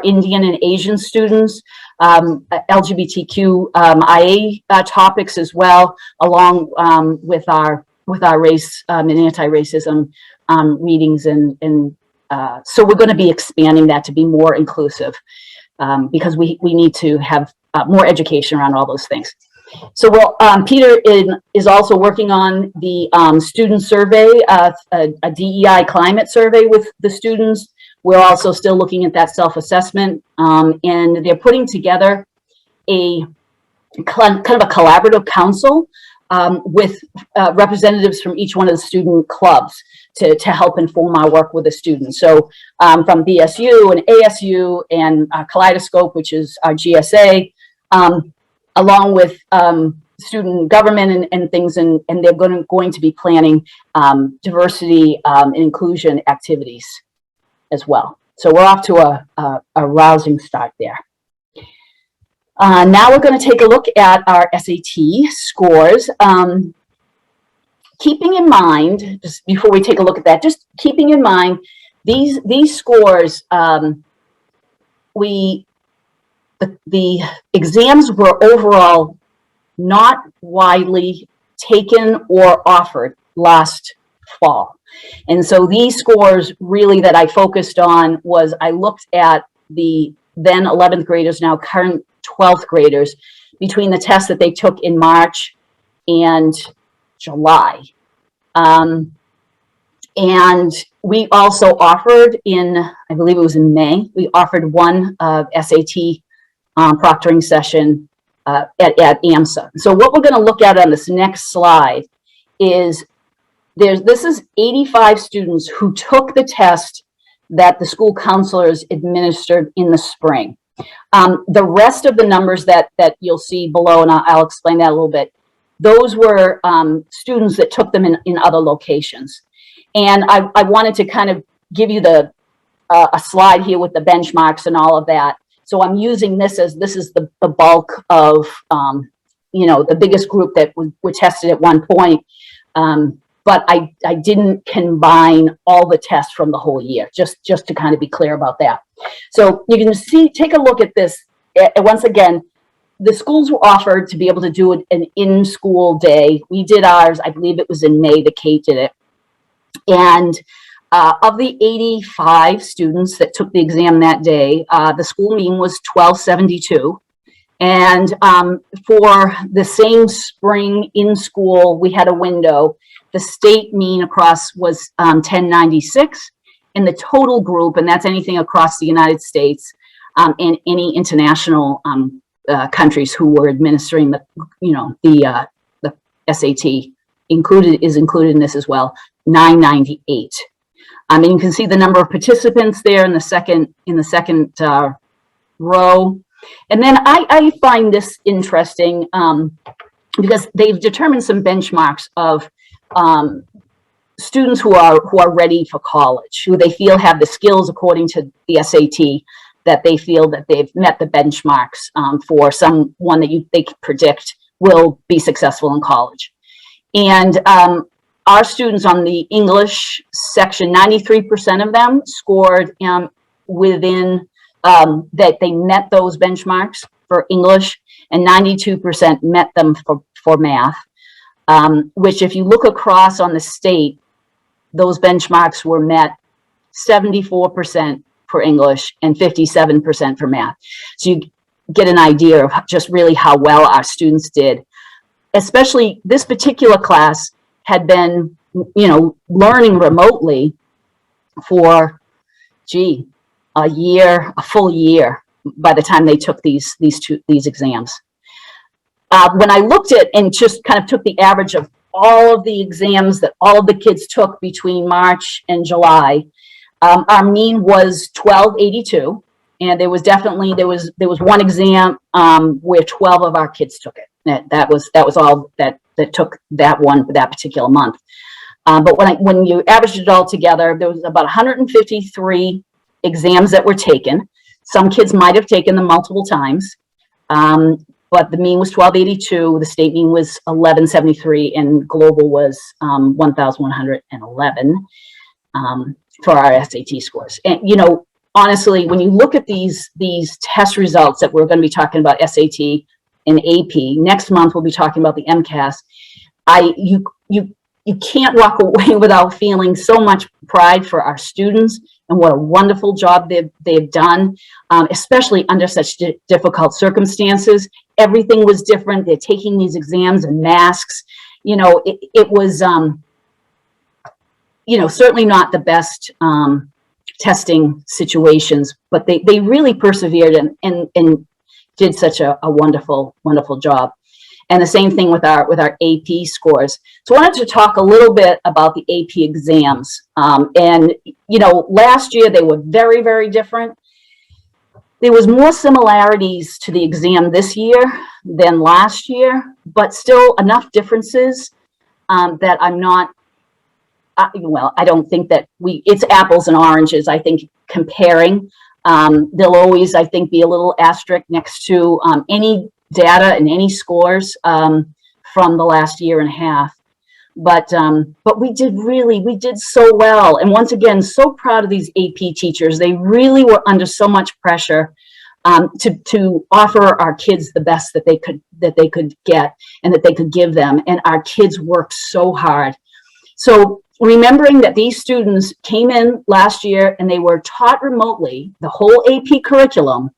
Indian and Asian students, LGBTQIA topics as well, along with our race and anti-racism readings and so we're going to be expanding that to be more inclusive because we need to have more education around all those things. So Peter is also working on the student survey, a DEI climate survey with the students. We're also still looking at that self-assessment, and they're putting together a kind of a collaborative council with representatives from each one of the student clubs to help inform our work with the students. So from BSU and ASU and Kaleidoscope, which is our GSA, along with student government and things, and they're going to be planning diversity and inclusion activities as well. So we're off to a rousing start there. Now we're going to take a look at our SAT scores. Keeping in mind, just before we take a look at that, just keeping in mind these scores, the exams were overall not widely taken or offered last fall. And so these scores really that I focused on was I looked at the then 11th graders, now current 12th graders, between the tests that they took in March and July. And we also offered I believe it was in May, we offered one SAT proctoring session at Amsa. So what we're going to look at on this next slide is this is 85 students who took the test that the school counselors administered in the spring. The rest of the numbers that you'll see below, and I'll explain that a little bit, those were students that took them in other locations. And I wanted to kind of give you a slide here with the benchmarks and all of that. So I'm using this is the bulk of, the biggest group that were tested at one point. But I didn't combine all the tests from the whole year, just to kind of be clear about that. So you can take a look at this. Once again, the schools were offered to be able to do an in-school day. We did ours, I believe it was in May that Kate did it. And of the 85 students that took the exam that day, the school mean was 1272. And for the same spring in school, we had a window. The state mean across was 1096. And the total group, and that's anything across the United States and any international countries who were administering the SAT is included in this as well, 998. And you can see the number of participants there in the second row. And then I find this interesting because they've determined some benchmarks of students who are ready for college, who they feel have the skills according to the SAT, that they feel that they've met the benchmarks for someone that they predict will be successful in college. And our students on the English section, 93% of them scored within that they met those benchmarks for English, and 92% met them for math, which if you look across on the state, those benchmarks were met 74% for English and 57% for math. So you get an idea of just really how well our students did. especially this particular class had been, learning remotely for, a full year by the time they took these exams. When I looked at and just kind of took the average of all of the exams that all of the kids took between March and July, our mean was 1282, and there was one exam where 12 of our kids took it. That was all that took that particular month. But when you averaged it all together, there was about 153 exams that were taken. Some kids might have taken them multiple times, but the mean was 1282. The state mean was 1173, and global was 1111 for our SAT scores. And honestly, when you look at these test results that we're going to be talking about, SAT and AP, next month we'll be talking about the MCAS. You can't walk away without feeling so much pride for our students and what a wonderful job they've done, especially under such difficult circumstances. Everything was different. They're taking these exams in masks. It was, certainly not the best testing situations, but they really persevered and did such a wonderful, wonderful job. And the same thing with our AP scores. So I wanted to talk a little bit about the AP exams. Last year they were very, very different. There was more similarities to the exam this year than last year, but still enough differences that I'm not, I don't think that it's apples and oranges. I think comparing, there'll always, I think, be a little asterisk next to any data and any scores from the last year and a half. But we did so well. And once again, so proud of these AP teachers. They really were under so much pressure to offer our kids the best that they could get and that they could give them. And our kids worked so hard. So remembering that these students came in last year and they were taught remotely, the whole AP curriculum,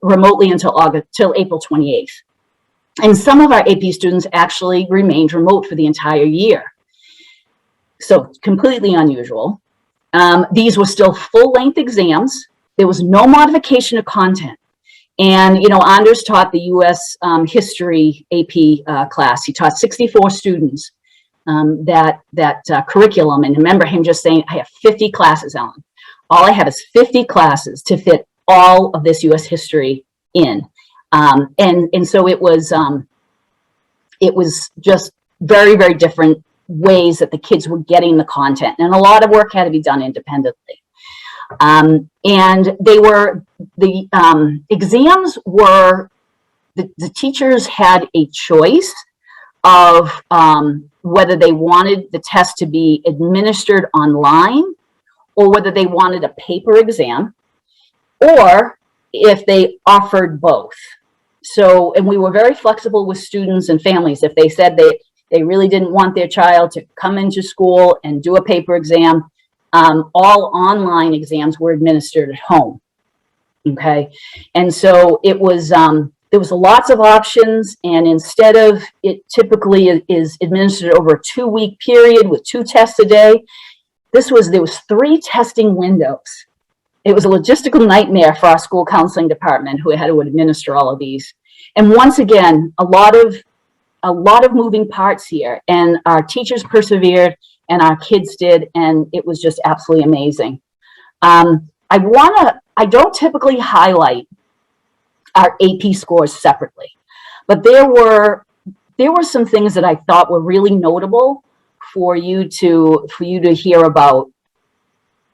remotely until April 28th. And some of our AP students actually remained remote for the entire year. So completely unusual. These were still full-length exams. There was no modification of content. And, Anders taught the U.S. history AP class. He taught 64 students that curriculum. And remember him just saying, I have 50 classes, Ellen. All I have is 50 classes to fit all of this U.S. history in. And so it was just very, very different ways that the kids were getting the content. And a lot of work had to be done independently. And the exams were, the teachers had a choice of whether they wanted the test to be administered online or whether they wanted a paper exam, or if they offered both. So, and we were very flexible with students and families. If they said they really didn't want their child to come into school and do a paper exam, all online exams were administered at home. Okay. And so it was, there was lots of options, and instead of it typically is administered over a 2-week period with 2 tests a day, there was 3 testing windows. It was a logistical nightmare for our school counseling department who had to administer all of these. And once again, a lot of moving parts here, and our teachers persevered and our kids did, and it was just absolutely amazing. I don't typically highlight our AP scores separately, but there were some things that I thought were really notable for you to hear about.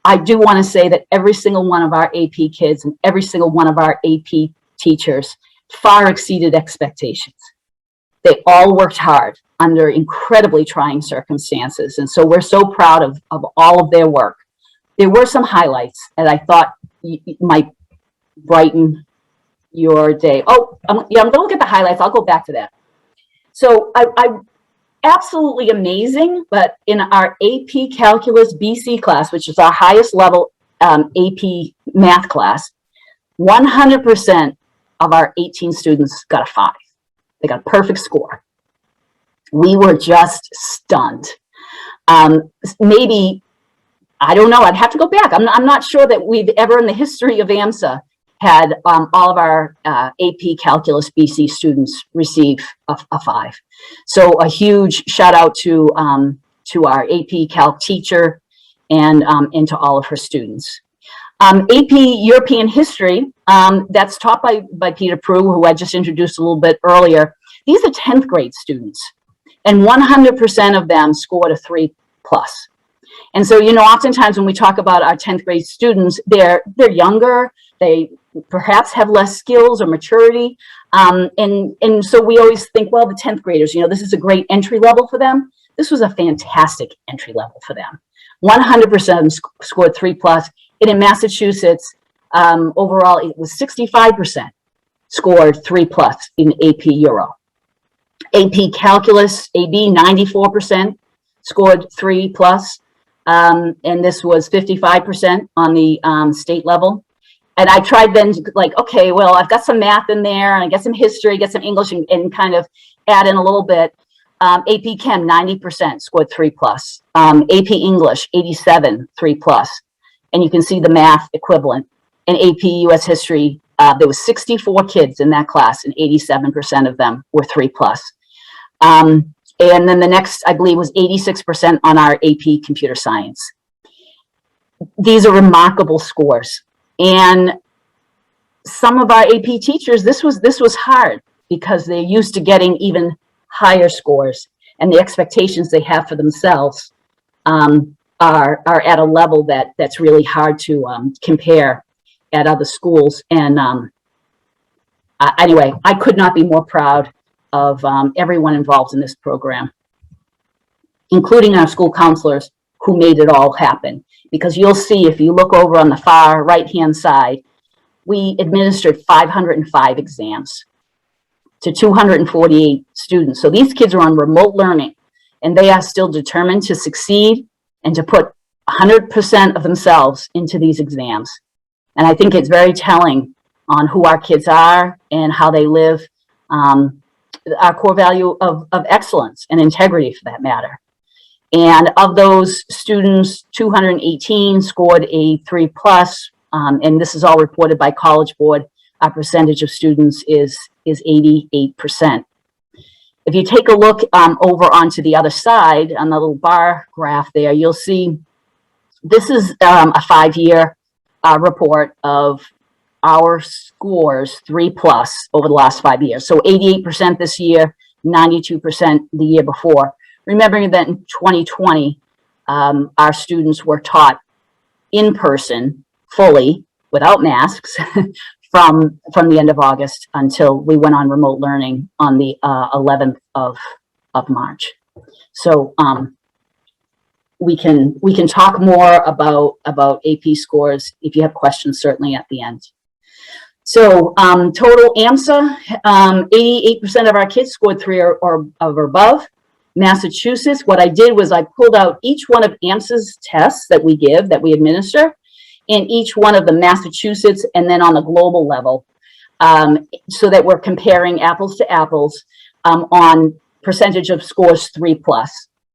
I do want to say that every single one of our AP kids and every single one of our AP teachers far exceeded expectations. They all worked hard under incredibly trying circumstances. And so we're so proud of all of their work. There were some highlights that I thought might brighten your day. Oh, I'm going to look at the highlights. I'll go back to that. So I absolutely amazing, but in our AP Calculus BC class, which is our highest level AP math class, 100% of our 18 students got a 5. They got a perfect score. We were just stunned. Maybe, I don't know, I'd have to go back. I'm not sure that we've ever in the history of Amsa had all of our AP Calculus BC students receive a 5. So a huge shout out to our AP Calc teacher and to all of her students. AP European History, that's taught by Peter Prue, who I just introduced a little bit earlier. These are 10th grade students, and 100% of them scored a 3+. And so, oftentimes when we talk about our 10th grade students, they're younger, they perhaps have less skills or maturity. And so we always think, well, the 10th graders, this is a great entry level for them. This was a fantastic entry level for them. 100% of them scored 3+. And in Massachusetts, overall, it was 65% scored 3+ in AP Euro. AP Calculus, AB, 94% scored 3+. And this was 55% on the state level. And I tried then to okay, well, I've got some math in there, and I get some history, get some English, and kind of add in a little bit. AP Chem, 90% scored 3+. AP English, 87, 3+. And you can see the math equivalent. In AP US History, there was 64 kids in that class, and 87% of them were 3+. And then the next, I believe, was 86% on our AP Computer Science. These are remarkable scores. And some of our AP teachers, this was hard because they're used to getting even higher scores, and the expectations they have for themselves are at a level that's really hard to compare at other schools. And anyway, I could not be more proud of everyone involved in this program, including our school counselors who made it all happen. Because you'll see, if you look over on the far right-hand side, we administered 505 exams to 248 students. So these kids are on remote learning, and they are still determined to succeed and to put 100% of themselves into these exams. And I think it's very telling on who our kids are and how they live, our core value of excellence and integrity, for that matter. And of those students, 218 scored a 3+, and this is all reported by College Board. Our percentage of students is 88%. If you take a look over onto the other side, on the little bar graph there, you'll see this is a 5-year report of our scores 3+ over the last 5 years. So 88% this year, 92% the year before. Remembering that in 2020, our students were taught in person, fully, without masks, from the end of August until we went on remote learning on the 11th of March. So we can talk more about AP scores if you have questions, certainly at the end. So total AMSA, 88% of our kids scored 3 or above. Massachusetts, what I did was I pulled out each one of AMSA's tests that we give, that we administer, and each one of the Massachusetts, and then on a global level, so that we're comparing apples to apples on percentage of scores 3+.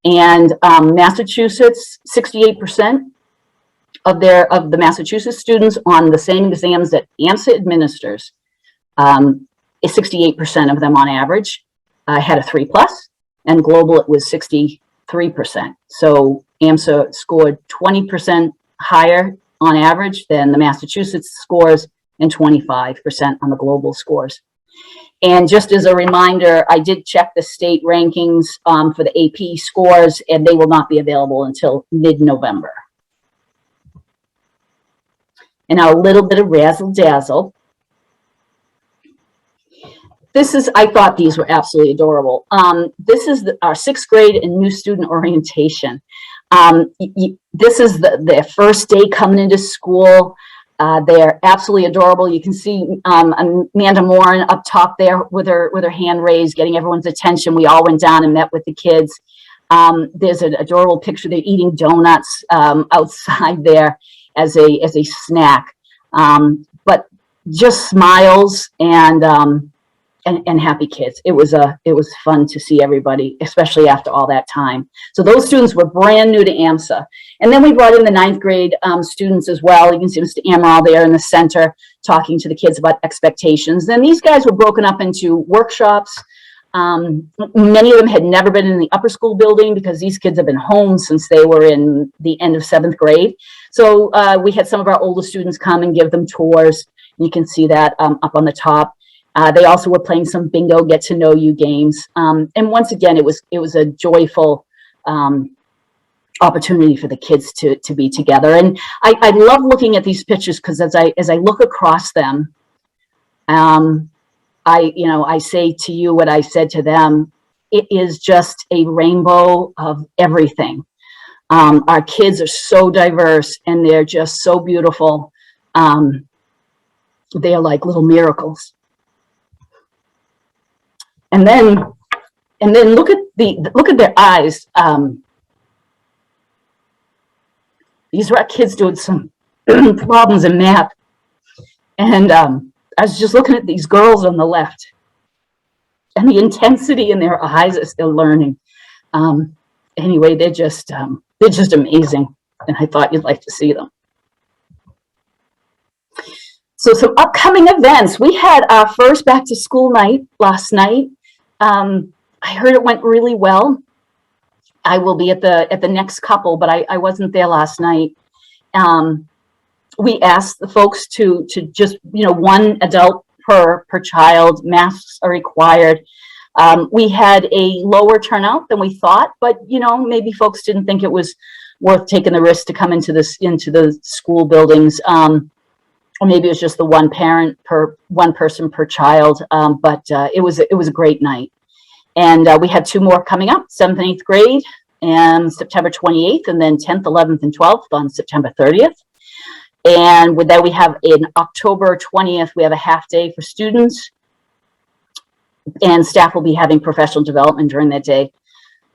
And Massachusetts, 68% of the Massachusetts students on the same exams that AMSA administers, 68% of them on average had a 3+. And global, it was 63%. So AMSA scored 20% higher on average than the Massachusetts scores, and 25% on the global scores. And just as a reminder, I did check the state rankings for the AP scores, and they will not be available until mid-November. And now a little bit of razzle dazzle. I thought these were absolutely adorable. This is our 6th grade and new student orientation. This is their first day coming into school. They're absolutely adorable. You can see Amanda Morin up top there with her hand raised, getting everyone's attention. We all went down and met with the kids. There's an adorable picture. They're eating donuts outside there as a snack. But just smiles and and happy kids. It was fun to see everybody, especially after all that time. So those students were brand new to Amsa. And then we brought in the 9th grade students as well. You can see Mr. Amaral there in the center talking to the kids about expectations. Then these guys were broken up into workshops. Many of them had never been in the upper school building because these kids have been home since they were in the end of 7th grade. So we had some of our older students come and give them tours. You can see that up on the top. They also were playing some bingo, get to know you games. And once again, it was a joyful opportunity for the kids to be together. And I love looking at these pictures because as I look across them, I say to you what I said to them. It is just a rainbow of everything. Our kids are so diverse and they're just so beautiful. They're like little miracles. And then look at their eyes. These are our kids doing some problems in math. And I was just looking at these girls on the left and the intensity in their eyes as they're learning. Anyway, they're just amazing. And I thought you'd like to see them. So some upcoming events. We had our first back to school night last night. I heard it went really well. I will be at the next couple, but I wasn't there last night. We asked the folks to just, one adult per child. Masks are required. We had a lower turnout than we thought, but maybe folks didn't think it was worth taking the risk to come into the school buildings. Or maybe it was just the one person per child. But it was a great night. And we have 2 more coming up, 7th and 8th grade, and September 28th, and then 10th, 11th, and 12th on September 30th. And with that, we have in October 20th, we have a half day for students, and staff will be having professional development during that day.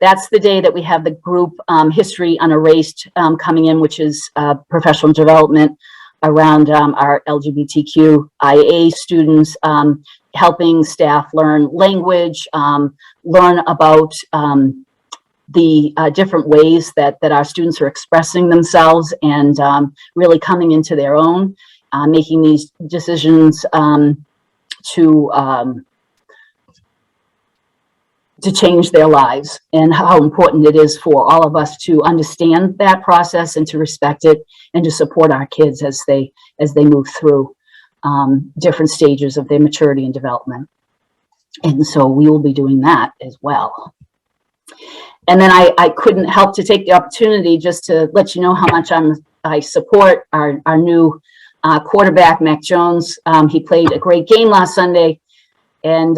That's the day that we have the group History Unerased coming in, which is professional development around our LGBTQIA students, helping staff learn language, learn about the different ways that our students are expressing themselves and really coming into their own, making these decisions to change their lives, and how important it is for all of us to understand that process and to respect it and to support our kids as they move through different stages of their maturity and development. And so we will be doing that as well. And then I couldn't help to take the opportunity just to let you know how much I support our new quarterback, Mac Jones. He played a great game last Sunday. And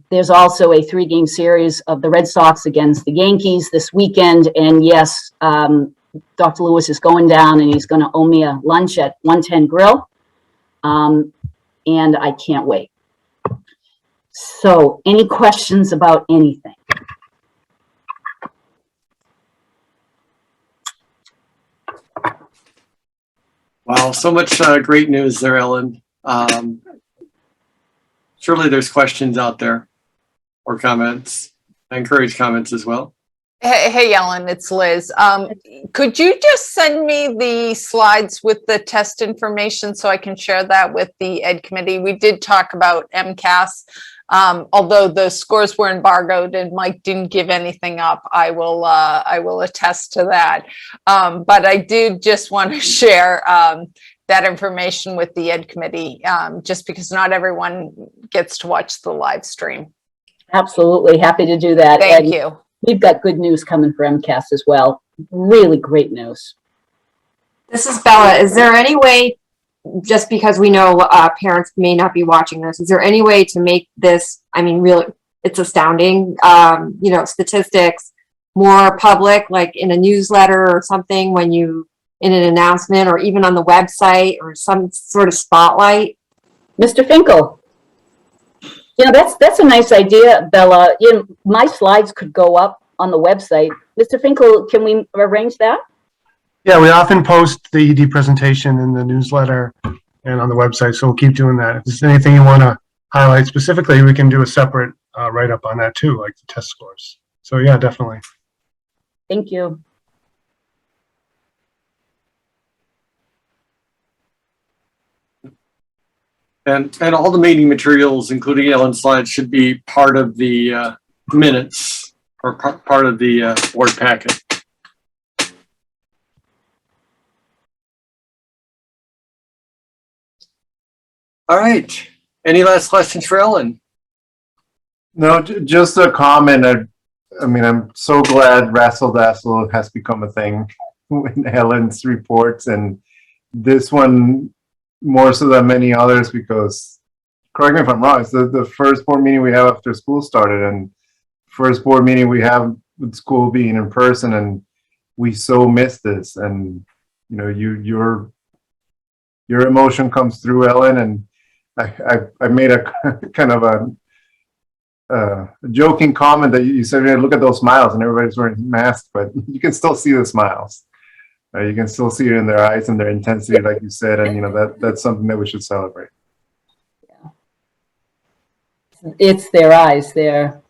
there's also a 3-game series of the Red Sox against the Yankees this weekend. And yes, Dr. Lewis is going down and he's going to owe me a lunch at 110 Grill. And I can't wait. So any questions about anything? Wow, so much great news there, Ellen. Surely there's questions out there or comments. I encourage comments as well. Hey, Ellen, it's Liz. Could you just send me the slides with the test information so I can share that with the Ed Committee? We did talk about MCAS. Although the scores were embargoed and Mike didn't give anything up, I will attest to that. But I did just want to share that information with the Ed Committee, just because not everyone gets to watch the live stream. Absolutely. Happy to do that. Thank you. We've got good news coming for MCAS as well. Really great news. This is Bella. Is there any way, just because we know parents may not be watching this, is there any way to make this, I mean, really, it's astounding, statistics more public, like in a newsletter or something when you, in an announcement or even on the website or some sort of spotlight? Mr. Finkel. That's a nice idea, Bella. My slides could go up on the website. Mr. Finkel, can we arrange that? Yeah, we often post the ED presentation in the newsletter and on the website, so we'll keep doing that. If there's anything you want to highlight specifically, we can do a separate write-up on that too, like the test scores. So yeah, definitely. Thank you. And all the meeting materials, including Ellen's slides, should be part of the minutes or part of the board packet. All right. Any last questions for Ellen? No, just a comment. I mean, I'm so glad Razzle Dazzle has become a thing in Ellen's reports, and this one more so than many others, because, correct me if I'm wrong, it's the first board meeting we have after school started, and first board meeting we have with school being in person, and we so miss this. And you know, your emotion comes through, Ellen, and I made a kind of a joking comment that you said, look at those smiles, and everybody's wearing masks, but you can still see the smiles. You can still see it in their eyes and their intensity, like you said, and you know that's something that we should celebrate. Yeah. It's their eyes. They're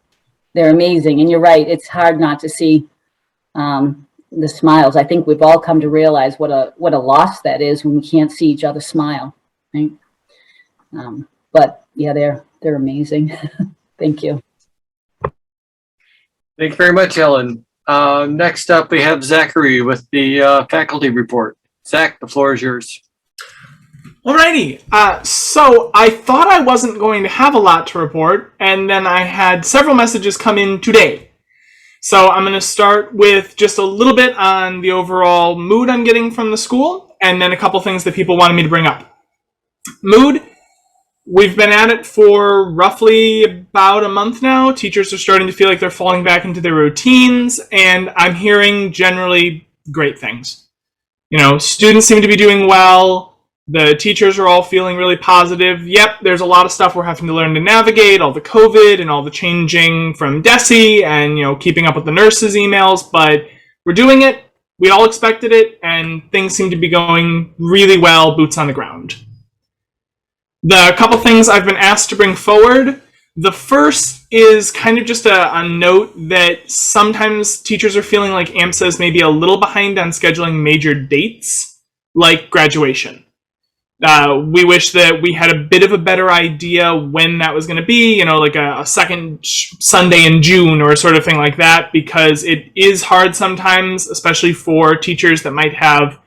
amazing, and you're right. It's hard not to see the smiles. I think we've all come to realize what a loss that is when we can't see each other smile, right? But yeah, they're amazing. Thank you. Thank you very much, Ellen. Next up, we have Zachary with the faculty report. Zach, the floor is yours. Alrighty. So I thought I wasn't going to have a lot to report, and then I had several messages come in today. So I'm going to start with just a little bit on the overall mood I'm getting from the school, and then a couple things that people wanted me to bring up. Mood. We've been at it for roughly about a month now. Teachers are starting to feel like they're falling back into their routines, and I'm hearing generally great things. You know, students seem to be doing well. The teachers are all feeling really positive. Yep, there's a lot of stuff we're having to learn to navigate, all the COVID and all the changing from DESE and, you know, keeping up with the nurses' emails, but we're doing it. We all expected it, and things seem to be going really well, boots on the ground. The couple things I've been asked to bring forward. The first is kind of just a note that sometimes teachers are feeling like Amsa is maybe a little behind on scheduling major dates, like graduation. We wish that we had a bit of a better idea when that was going to be, you know, like a second Sunday in June or sort of thing like that, because it is hard sometimes, especially for teachers that might have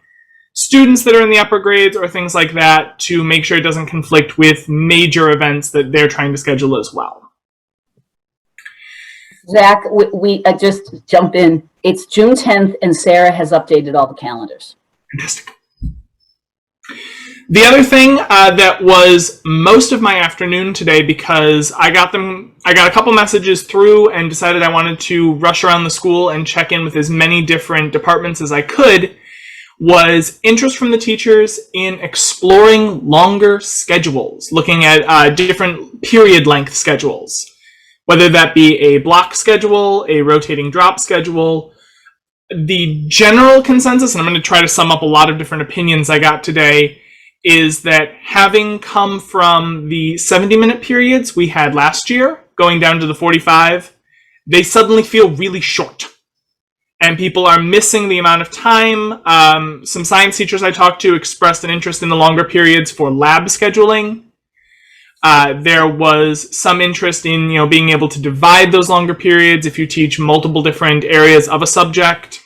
students that are in the upper grades or things like that, to make sure it doesn't conflict with major events that they're trying to schedule as well. Zach, we just jump in. It's June 10th, and Sarah has updated all the calendars. Fantastic. The other thing that was most of my afternoon today, because I got a couple messages through and decided I wanted to rush around the school and check in with as many different departments as I could, was interest from the teachers in exploring longer schedules, looking at different period length schedules, whether that be a block schedule, a rotating drop schedule. The general consensus, and I'm going to try to sum up a lot of different opinions I got today, is that having come from the 70-minute periods we had last year, going down to the 45, they suddenly feel really short. And people are missing the amount of time. Some science teachers I talked to expressed an interest in the longer periods for lab scheduling. There was some interest in, you know, being able to divide those longer periods if you teach multiple different areas of a subject.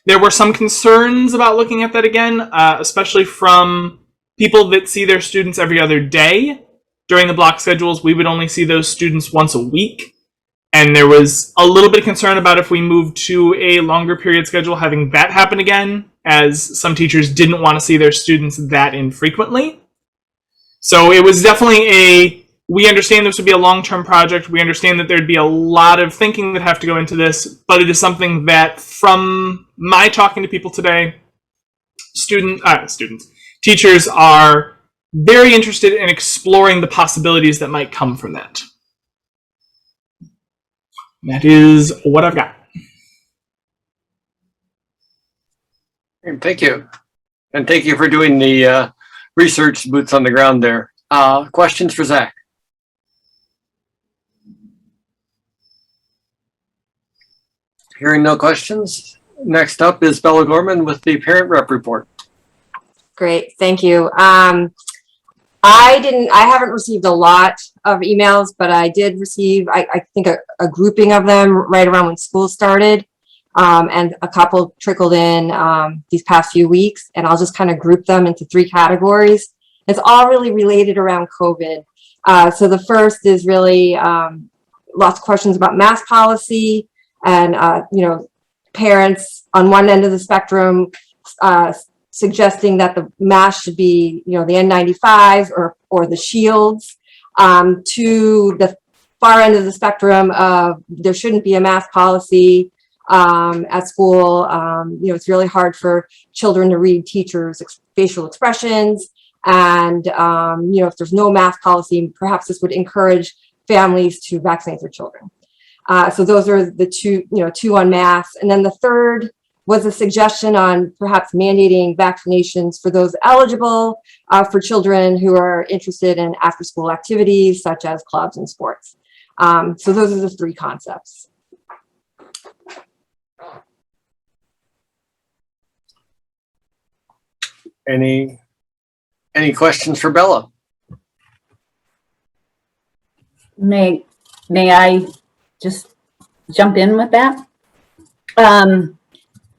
There were some concerns about looking at that again, especially from people that see their students every other day. During the block schedules, we would only see those students once a week. And there was a little bit of concern about if we moved to a longer period schedule, having that happen again, as some teachers didn't want to see their students that infrequently. So it was definitely we understand this would be a long-term project. We understand that there'd be a lot of thinking that have to go into this, but it is something that, from my talking to people today, teachers are very interested in exploring the possibilities that might come from that. That is what I've got. Thank you. And thank you for doing the research boots on the ground there. Questions for Zach? Hearing no questions, next up is Bella Gorman with the parent rep report. Great, thank you. I haven't received a lot of emails, but I did receive, I think a grouping of them right around when school started. And a couple trickled in these past few weeks, and I'll just kind of group them into 3 categories. It's all really related around COVID. So the first is really lots of questions about mask policy and, parents on one end of the spectrum suggesting that the mask should be, the N95s or the shields, to the far end of the spectrum of there shouldn't be a mask policy at school. It's really hard for children to read teachers' facial expressions. And, if there's no mask policy, perhaps this would encourage families to vaccinate their children. So those are the two on masks. And then the third was a suggestion on perhaps mandating vaccinations for those eligible for children who are interested in after-school activities such as clubs and sports. So those are the 3 concepts. Any questions for Bella? May I just jump in with that?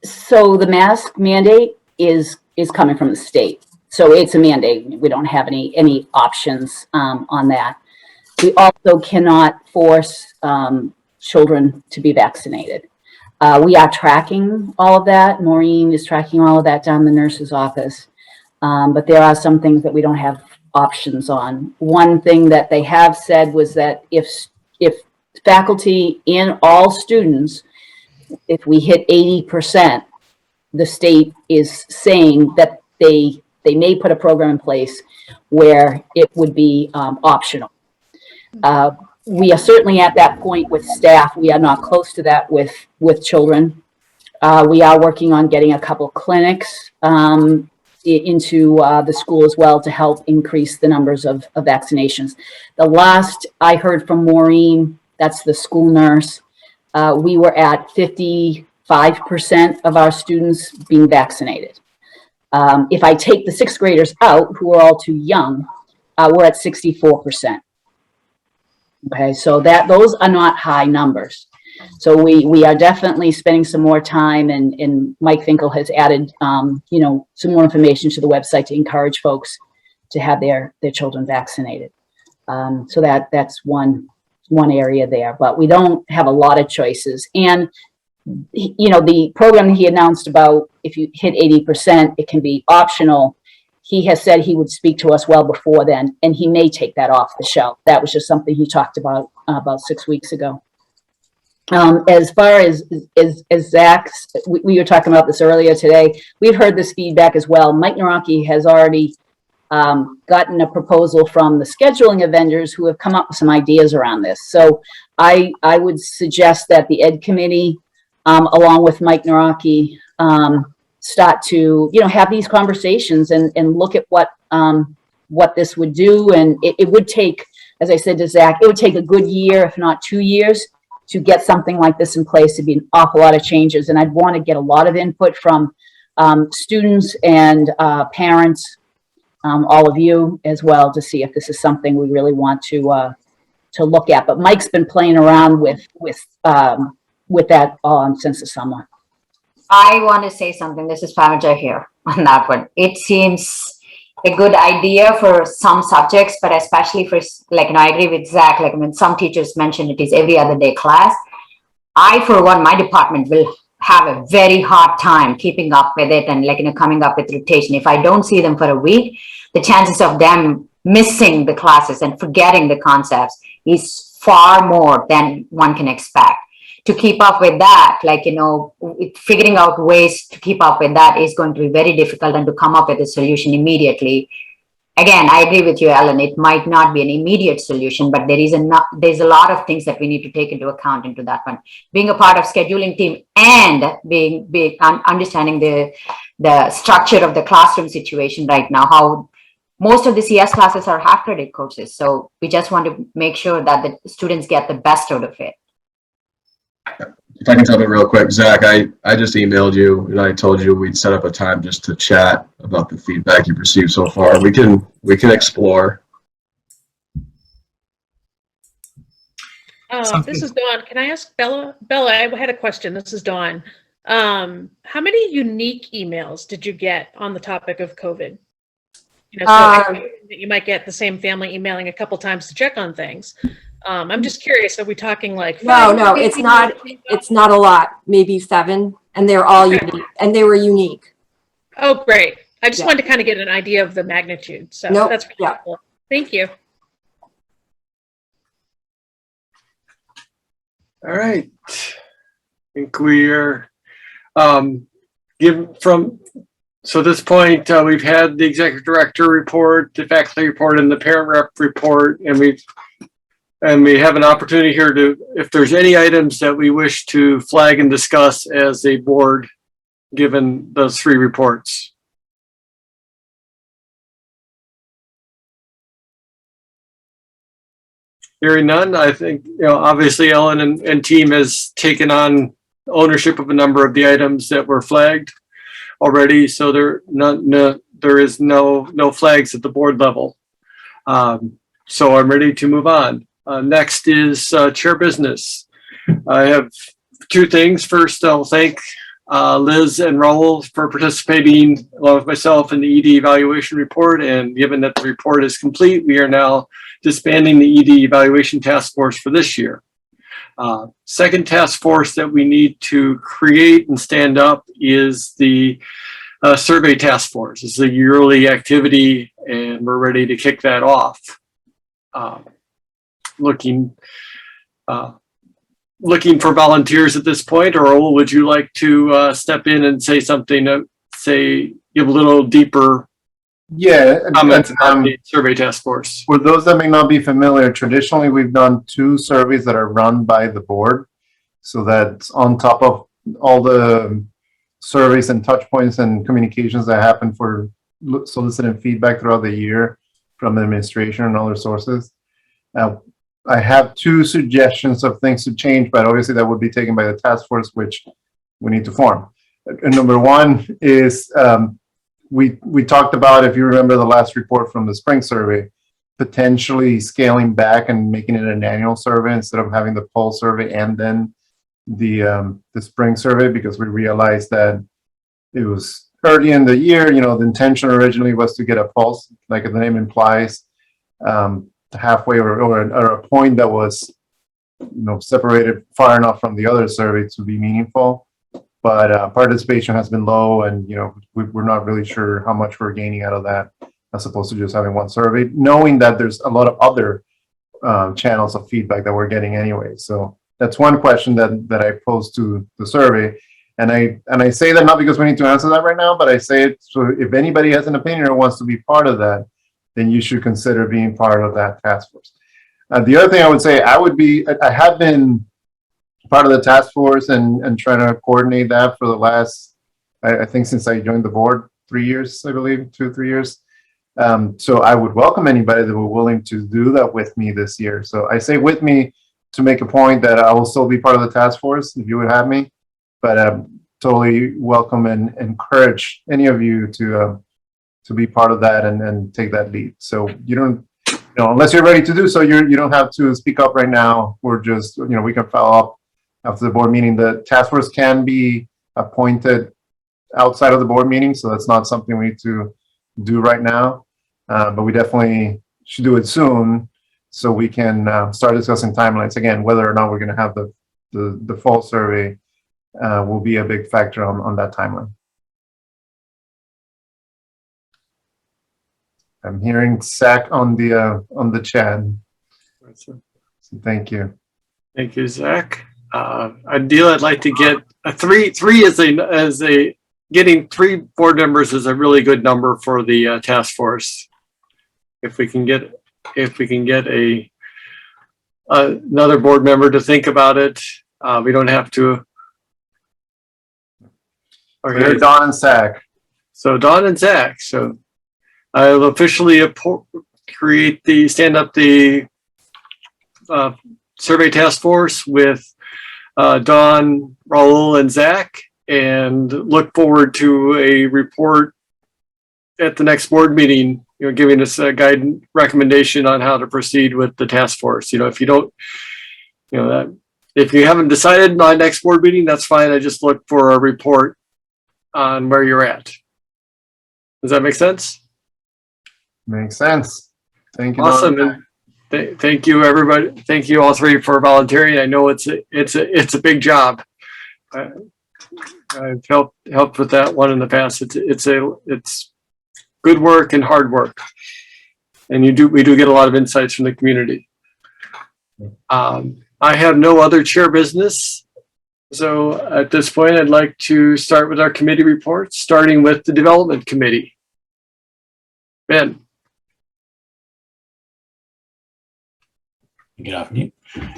So the mask mandate is coming from the state. So it's a mandate. We don't have any options on that. We also cannot force children to be vaccinated. We are tracking all of that. Maureen is tracking all of that down in the nurse's office. But there are some things that we don't have options on. One thing that they have said was that if faculty and all students, if we hit 80%, the state is saying that they may put a program in place where it would be optional. We are certainly at that point with staff. We are not close to that with children. We are working on getting a couple clinics into the school as well to help increase the numbers of vaccinations. The last I heard from Maureen, that's the school nurse, we were at 55% of our students being vaccinated. If I take the 6th graders out, who are all too young, we're at 64%. Okay, so those are not high numbers. So we are definitely spending some more time, and Mike Finkel has added, some more information to the website to encourage folks to have their children vaccinated. So that's one area there, but we don't have a lot of choices. And, the program that he announced about if you hit 80%, it can be optional. He has said he would speak to us well before then, and he may take that off the shelf. That was just something he talked about 6 weeks ago. As far as Zach's, we were talking about this earlier today. We've heard this feedback as well. Mike Naraki has already gotten a proposal from the scheduling vendors who have come up with some ideas around this. So I would suggest that the Ed Committee, along with Mike Naraki, start to have these conversations and look at what this would do. And it would take, as I said to Zach, it would take a good year, if not 2 years, to get something like this in place. It'd be an awful lot of changes, and I'd want to get a lot of input from students and parents, all of you as well, to see if this is something we really want to look at. But Mike's been playing around with that since the summer. I want to say something. This is Pamaja here on that one. It seems a good idea for some subjects, but especially for, I agree with Zach, when some teachers mention it is every other day class. I, for one, my department will have a very hard time keeping up with it and coming up with rotation. If I don't see them for a week, the chances of them missing the classes and forgetting the concepts is far more than one can expect. To keep up with that, figuring out ways to keep up with that is going to be very difficult, and to come up with a solution immediately. Again, I agree with you, Ellen. It might not be an immediate solution, but there's a lot of things that we need to take into account into that one. Being a part of scheduling team and understanding the structure of the classroom situation right now, how most of the CS classes are half credit courses. So we just want to make sure that the students get the best out of it. If I can jump in real quick, Zach, I just emailed you and I told you we'd set up a time just to chat about the feedback you've received so far. We can explore. This is Dawn. Can I ask Bella? Bella, I had a question. This is Dawn. How many unique emails did you get on the topic of COVID? You know, so you might get the same family emailing a couple times to check on things. I'm just curious, are we talking like No, it's not a lot, maybe 7, and they're all unique, and they were unique. Oh, great. I just wanted to kind of get an idea of the magnitude. So that's really helpful. Thank you. All right. I think we are so at this point, we've had the executive director report, the faculty report, and the parent rep report, and we have an opportunity here to, if there's any items that we wish to flag and discuss as a board, given those 3 reports. Hearing none, I think, obviously Ellen and team has taken on ownership of a number of the items that were flagged already, so there is no flags at the board level. So I'm ready to move on. Next is chair business. I have 2 things. First, I'll thank Liz and Raul for participating along with myself in the ED evaluation report, and given that the report is complete, we are now disbanding the ED evaluation task force for this year. Second task force that we need to create and stand up is the survey task force. It's a yearly activity, and we're ready to kick that off. Looking for volunteers at this point, or would you like to step in and say something, give a little deeper comments about the survey task force? For those that may not be familiar, traditionally we've done 2 surveys that are run by the board. So that's on top of all the surveys and touch points and communications that happen for soliciting feedback throughout the year from the administration and other sources. I have 2 suggestions of things to change, but obviously that would be taken by the task force, which we need to form. And number 1 is we talked about, if you remember the last report from the spring survey, potentially scaling back and making it an annual survey instead of having the pulse survey and then the spring survey, because we realized that it was early in the year. The intention originally was to get a pulse, like the name implies, halfway or a point that was separated far enough from the other survey to be meaningful. But participation has been low, and we're not really sure how much we're gaining out of that, as opposed to just having 1 survey, knowing that there's a lot of other channels of feedback that we're getting anyway. So that's one question that I posed to the survey, and I say that not because we need to answer that right now, but I say it so if anybody has an opinion or wants to be part of that, then you should consider being part of that task force. The other thing I would say, I have been part of the task force and trying to coordinate that for the last, I think since I joined the board 3 years, I believe, 2-3 years. So I would welcome anybody that were willing to do that with me this year. So I say with me to make a point that I will still be part of the task force if you would have me, but totally welcome and encourage any of you to be part of that and take that lead. So you don't, unless you're ready to do so, you don't have to speak up right now. We're just, we can follow up after the board meeting. The task force can be appointed outside of the board meeting, so that's not something we need to do right now. But we definitely should do it soon, so we can start discussing timelines. Again, whether or not we're going to have the fall survey will be a big factor on that timeline. I'm hearing Zach on the chat. So thank you. Thank you, Zach. Ideally, I'd like to get a three as a getting 3 board members is a really good number for the task force. If we can get another board member to think about it, we don't have to. Okay, Dawn and Zach. So Dawn and Zach. So I'll officially stand up the survey task force with Dawn, Raul, and Zach, and look forward to a report at the next board meeting, giving us a guidance recommendation on how to proceed with the task force. If you don't, if you haven't decided by next board meeting, that's fine. I just look for a report on where you're at. Does that make sense? Makes sense. Thank you. Awesome. Don. And thank you, everybody. Thank you all three for volunteering. I know it's a big job. I've helped with that one in the past. It's good work and hard work, and we do get a lot of insights from the community. I have no other chair business, so at this point, I'd like to start with our committee reports, starting with the development committee. Ben. Get off mute.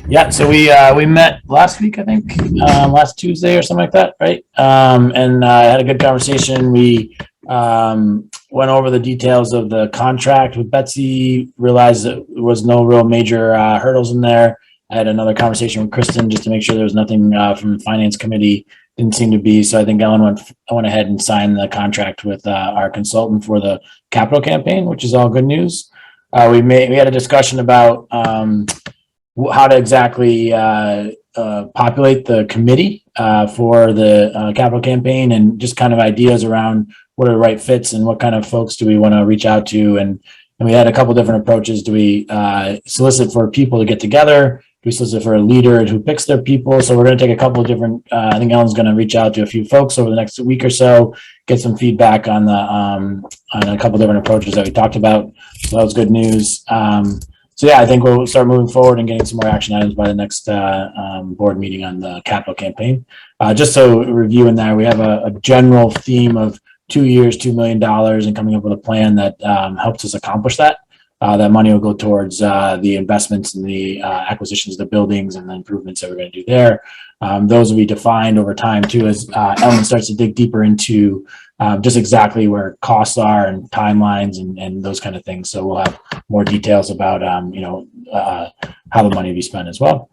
Yeah, so we met last week, I think, last Tuesday or something like that, right? And had a good conversation. We went over the details of the contract with Betsy, realized that there was no real major hurdles in there. I had another conversation with Kristen just to make sure there was nothing from the finance committee. Didn't seem to be. So I think Ellen went ahead and signed the contract with our consultant for the capital campaign, which is all good news. We had a discussion about how to exactly populate the committee for the capital campaign, and just kind of ideas around what are the right fits and what kind of folks do we want to reach out to. And we had a couple different approaches. Do we solicit for people to get together? Do we solicit for a leader who picks their people? So we're going to take a couple of different, I think Ellen's going to reach out to a few folks over the next week or so, get some feedback on a couple different approaches that we talked about. So that was good news. So yeah, I think we'll start moving forward and getting some more action items by the next board meeting on the capital campaign. Just so review in there, we have a general theme of 2 years, $2 million, and coming up with a plan that helps us accomplish that. That money will go towards the investments and the acquisitions of the buildings and the improvements that we're going to do there. Those will be defined over time too, as Ellen starts to dig deeper into just exactly where costs are and timelines and those kind of things. So we'll have more details about how the money will be spent as well.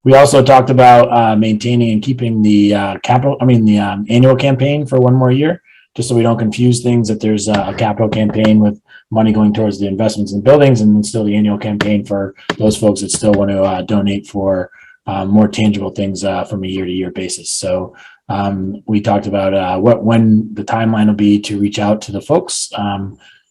We also talked about maintaining and keeping the annual campaign for one more year, just so we don't confuse things. That there's a capital campaign with money going towards the investments in buildings, and then still the annual campaign for those folks that still want to donate for more tangible things from a year-to-year basis. So we talked about when the timeline will be to reach out to the folks,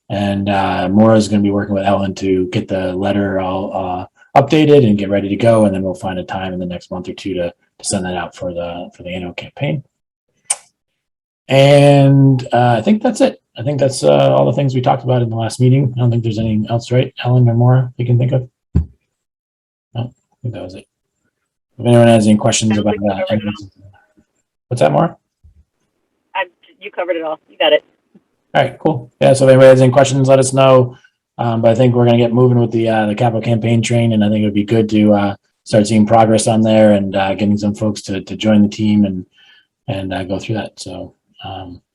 and Maura is going to be working with Ellen to get the letter all updated and get ready to go, and then we'll find a time in the next month or two to send that out for the annual campaign. And I think that's it. I think that's all the things we talked about in the last meeting. I don't think there's anything else, right, Ellen or Maura, you can think of? No, I think that was it. If anyone has any questions about that. What's that, Maura? You covered it all. You got it. All right, cool. Yeah, so if anybody has any questions, let us know. But I think we're going to get moving with the capital campaign train, and I think it would be good to start seeing progress on there and getting some folks to join the team and go through that. So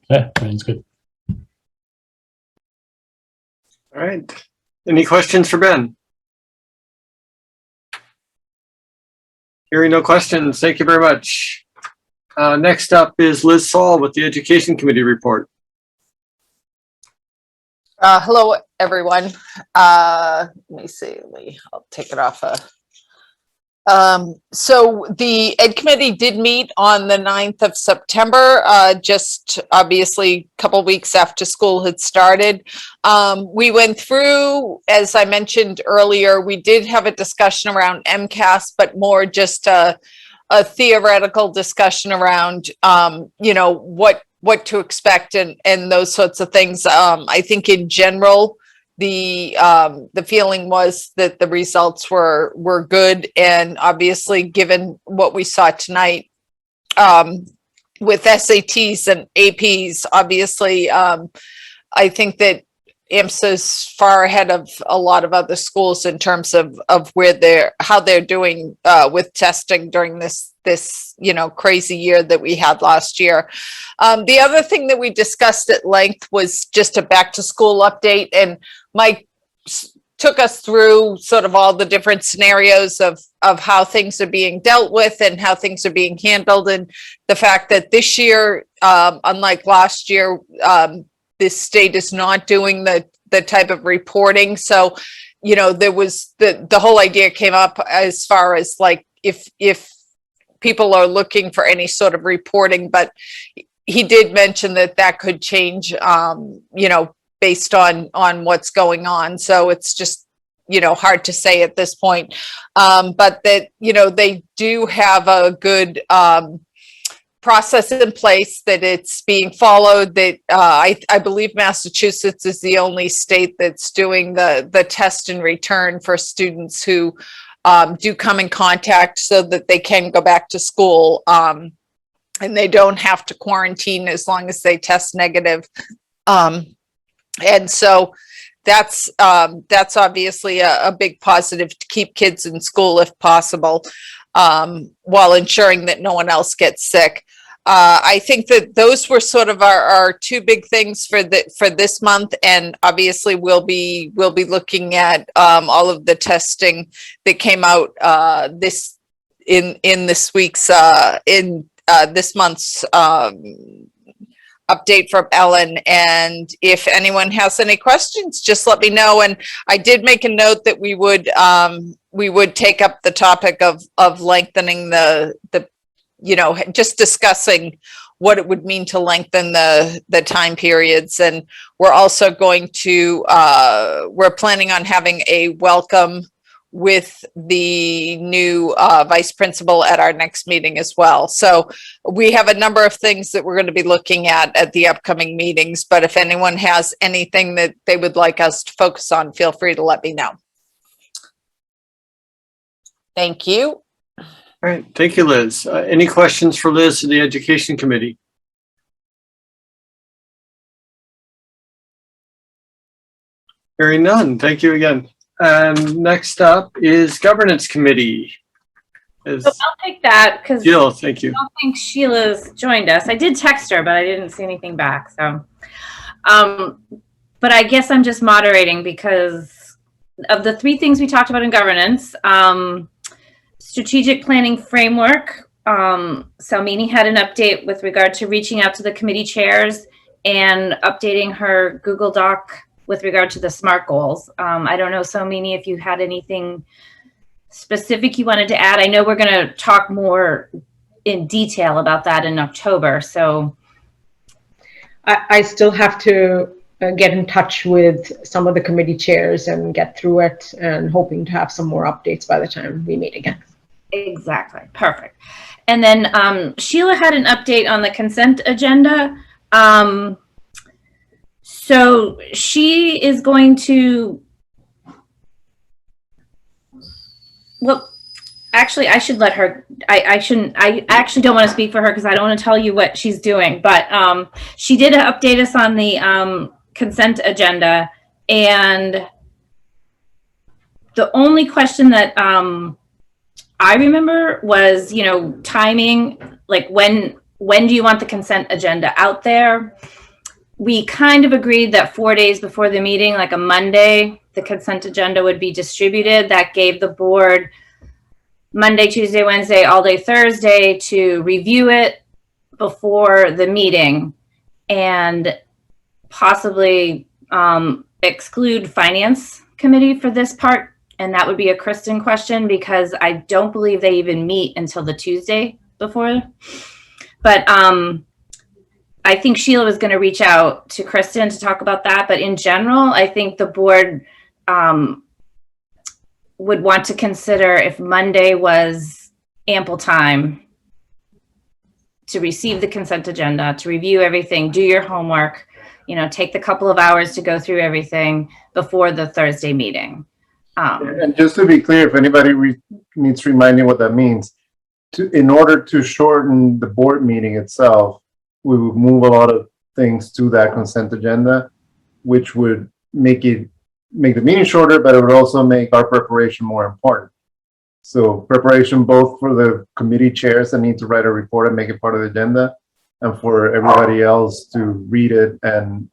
yeah, everything's good. All right. Any questions for Ben? Hearing no questions, thank you very much. Next up is Liz Saul with the Education Committee report. Hello, everyone. Let me see. I'll take it off. So the Ed Committee did meet on the 9th of September, just obviously a couple weeks after school had started. We went through, as I mentioned earlier, we did have a discussion around MCAS, but more just a theoretical discussion around, what to expect and those sorts of things. I think in general, the feeling was that the results were good, and obviously given what we saw tonight with SATs and APs, obviously I think that Amsa's far ahead of a lot of other schools in terms of how they're doing with testing during this crazy year that we had last year. The other thing that we discussed at length was just a back to school update, and Mike took us through sort of all the different scenarios of how things are being dealt with and how things are being handled, and the fact that this year, unlike last year, this state is not doing the type of reporting. So, there was the whole idea came up as far as like if people are looking for any sort of reporting, but he did mention that could change, based on what's going on. So it's just, hard to say at this point. But that, they do have a good process in place, that it's being followed, that I believe Massachusetts is the only state that's doing the test and return for students who do come in contact so that they can go back to school. And they don't have to quarantine as long as they test negative. And so that's obviously a big positive to keep kids in school if possible, while ensuring that no one else gets sick. I think that those were sort of our two big things for this month, and obviously we'll be looking at all of the testing that came out this month's update from Ellen. And if anyone has any questions, just let me know. And I did make a note that we would take up the topic of lengthening the just discussing what it would mean to lengthen the time periods. And we're also going to we're planning on having a welcome with the new vice principal at our next meeting as well. So we have a number of things that we're going to be looking at the upcoming meetings, but if anyone has anything that they would like us to focus on, feel free to let me know. Thank you. All right, thank you, Liz. Any questions for Liz and the Education Committee? Hearing none, thank you again. And next up is Governance Committee. So I'll take that because Jill, thank you. I don't think Sheila's joined us. I did text her, but I didn't see anything back. So, but I guess I'm just moderating because of the three things we talked about in governance. Strategic planning framework. Salmini had an update with regard to reaching out to the committee chairs and updating her Google Doc with regard to the SMART goals. I don't know, Salmini, if you had anything specific you wanted to add. I know we're going to talk more in detail about that in October. So I still have to get in touch with some of the committee chairs and get through it, and hoping to have some more updates by the time we meet again. Exactly. Perfect. And then Sheila had an update on the consent agenda. So she is going to, well, actually, I should let her, I shouldn't, I actually don't want to speak for her because I don't want to tell you what she's doing, but she did update us on the consent agenda. And the only question that I remember was, timing, like when do you want the consent agenda out there? We kind of agreed that 4 days before the meeting, like a Monday, the consent agenda would be distributed. That gave the board Monday, Tuesday, Wednesday, all day Thursday to review it before the meeting and possibly exclude finance committee for this part. And that would be a Kristen question because I don't believe they even meet until the Tuesday before. But I think Sheila was going to reach out to Kristen to talk about that. But in general, I think the board would want to consider if Monday was ample time to receive the consent agenda, to review everything, do your homework, take the couple of hours to go through everything before the Thursday meeting. And just to be clear, if anybody needs reminding what that means, in order to shorten the board meeting itself, we would move a lot of things to that consent agenda, which would make the meeting shorter, but it would also make our preparation more important. So preparation both for the committee chairs that need to write a report and make it part of the agenda, and for everybody else to read it and,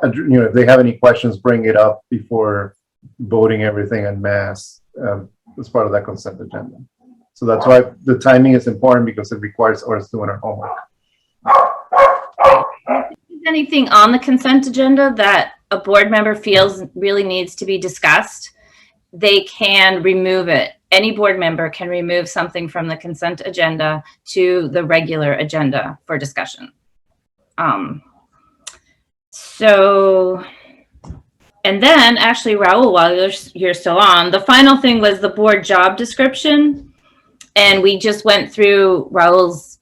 if they have any questions, bring it up before voting everything en masse as part of that consent agenda. So that's why the timing is important, because it requires us doing our homework. Anything on the consent agenda that a board member feels really needs to be discussed, they can remove it. Any board member can remove something from the consent agenda to the regular agenda for discussion. And then actually, Raul, while you're still on, the final thing was the board job description. And we just went through Raul's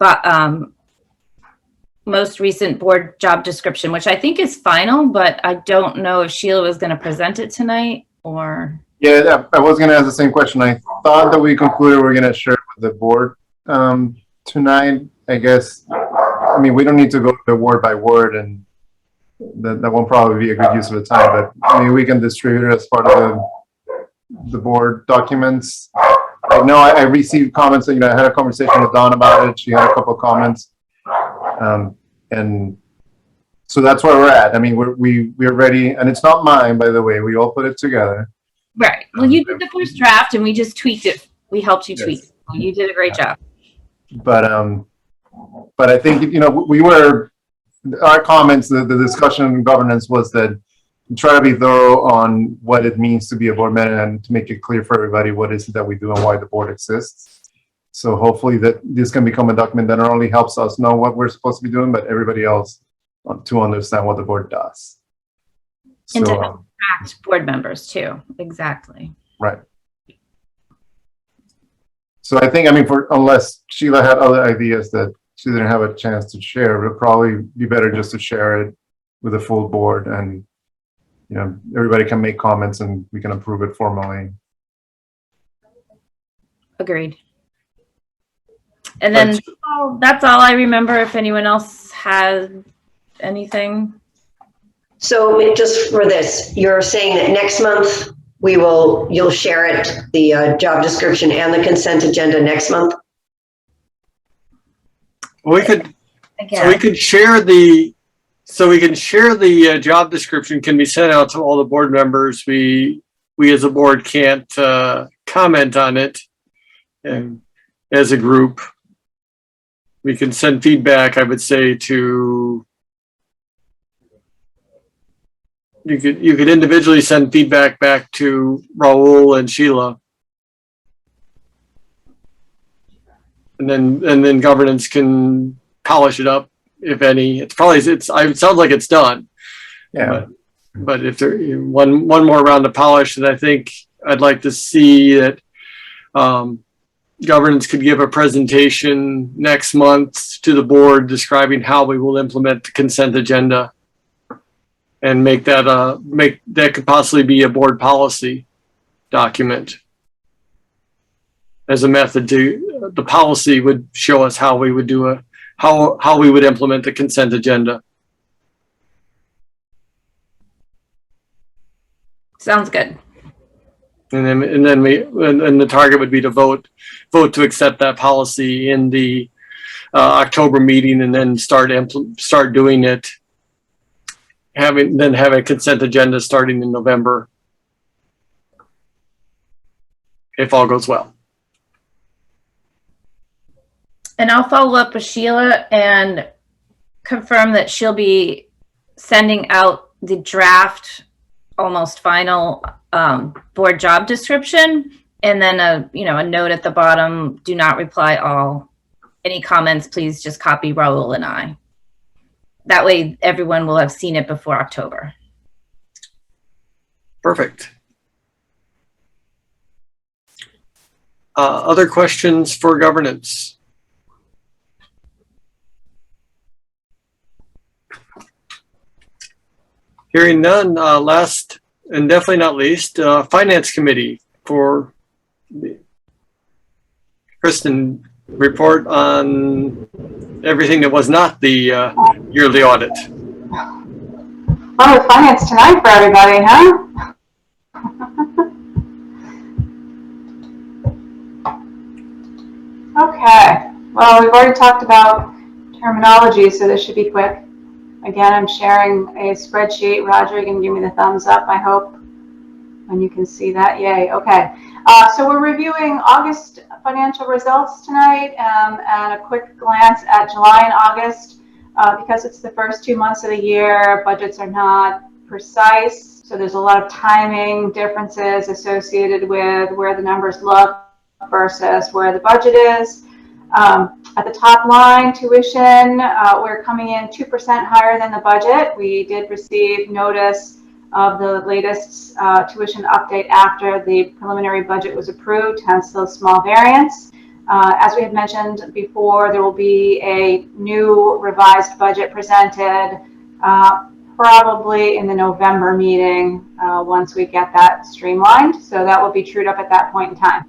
most recent board job description, which I think is final, but I don't know if Sheila was going to present it tonight or. Yeah, I was going to ask the same question. I thought that we concluded we're going to share with the board tonight. I guess, I mean, we don't need to go to word by word, and that won't probably be a good use of the time, but maybe we can distribute it as part of the board documents. I know I received comments, I had a conversation with Dawn about it. She had a couple of comments. And so that's where we're at. I mean, we're ready, and it's not mine, by the way. We all put it together. Right. Well, you did the first draft, and we just tweaked it. We helped you tweak it. You did a great job. But I think our comments, the discussion in governance was that try to be thorough on what it means to be a board member and to make it clear for everybody what is it that we do and why the board exists. So hopefully that this can become a document that not only helps us know what we're supposed to be doing, but everybody else to understand what the board does. And to So, attract board members too. Exactly. right. So I think, unless Sheila had other ideas that she didn't have a chance to share, it would probably be better just to share it with the full board, and everybody can make comments and we can approve it formally. Agreed. And then that's all I remember. If anyone else has anything. So just for this, you're saying that next month you'll share it, the job description and the consent agenda next month? We could share the job description can be sent out to all the board members. We as a board can't comment on it, and as a group we can send feedback. I would say to you could individually send feedback back to Raul and Sheila, and then governance can polish it up, if any. It sounds like it's done. Yeah. But if there one more round of polish, then I think I'd like to see that governance could give a presentation next month to the board describing how we will implement the consent agenda, and make that could possibly be a board policy document as a method to the policy would show us how we would do how we would implement the consent agenda. Sounds good. And then the target would be to vote to accept that policy in the October meeting, and then start doing it. Have a consent agenda starting in November, if all goes well. And I'll follow up with Sheila and confirm that she'll be sending out the draft, almost final board job description, and then a note at the bottom: do not reply all. Any comments, please just copy Raul and I. That way everyone will have seen it before October. Perfect. Other questions for governance? Hearing none, last and definitely not least, Finance Committee for Kristen, report on everything that was not the yearly audit. A lot of finance tonight for everybody, huh? Okay, well, we've already talked about terminology, so this should be quick. Again, I'm sharing a spreadsheet. Roger, you can give me the thumbs up, I hope, when you can see that. Yay, okay. So we're reviewing August financial results tonight, and a quick glance at July and August. Because it's the first 2 months of the year, budgets are not precise, so there's a lot of timing differences associated with where the numbers look versus where the budget is. At the top line, tuition, we're coming in 2% higher than the budget. We did receive notice of the latest tuition update after the preliminary budget was approved, hence those small variants. As we had mentioned before, there will be a new revised budget presented probably in the November meeting once we get that streamlined. So that will be trued up at that point in time.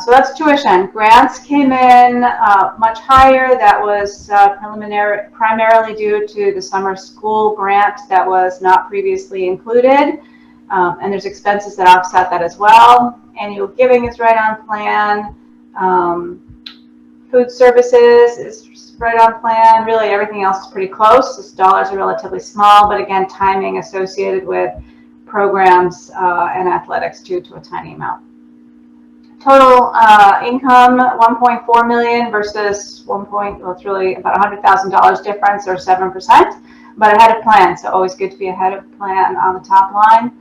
So that's tuition. Grants came in much higher. That was primarily due to the summer school grant that was not previously included. And there's expenses that offset that as well. Annual giving is right on plan. Food services is right on plan. Really everything else is pretty close. The dollars are relatively small, but again, timing associated with programs and athletics to a tiny amount. Total income, 1.4 million versus well, it's really about $100,000 difference, or 7%, but ahead of plan. So always good to be ahead of plan on the top line.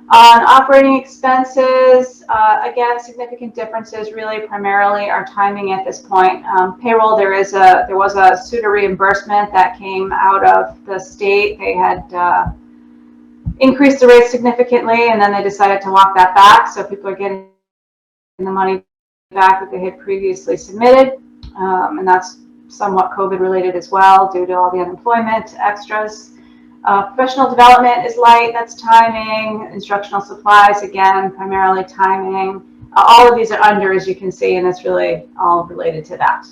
On operating expenses, again, significant differences really primarily are timing at this point. Payroll, there was a SUTA reimbursement that came out of the state. They had increased the rate significantly, and then they decided to walk that back. So people are getting the money back that they had previously submitted, and that's somewhat COVID related as well due to all the unemployment extras. Professional development is light, that's timing. Instructional supplies, again, primarily timing. All of these are under, as you can see, and it's really all related to that.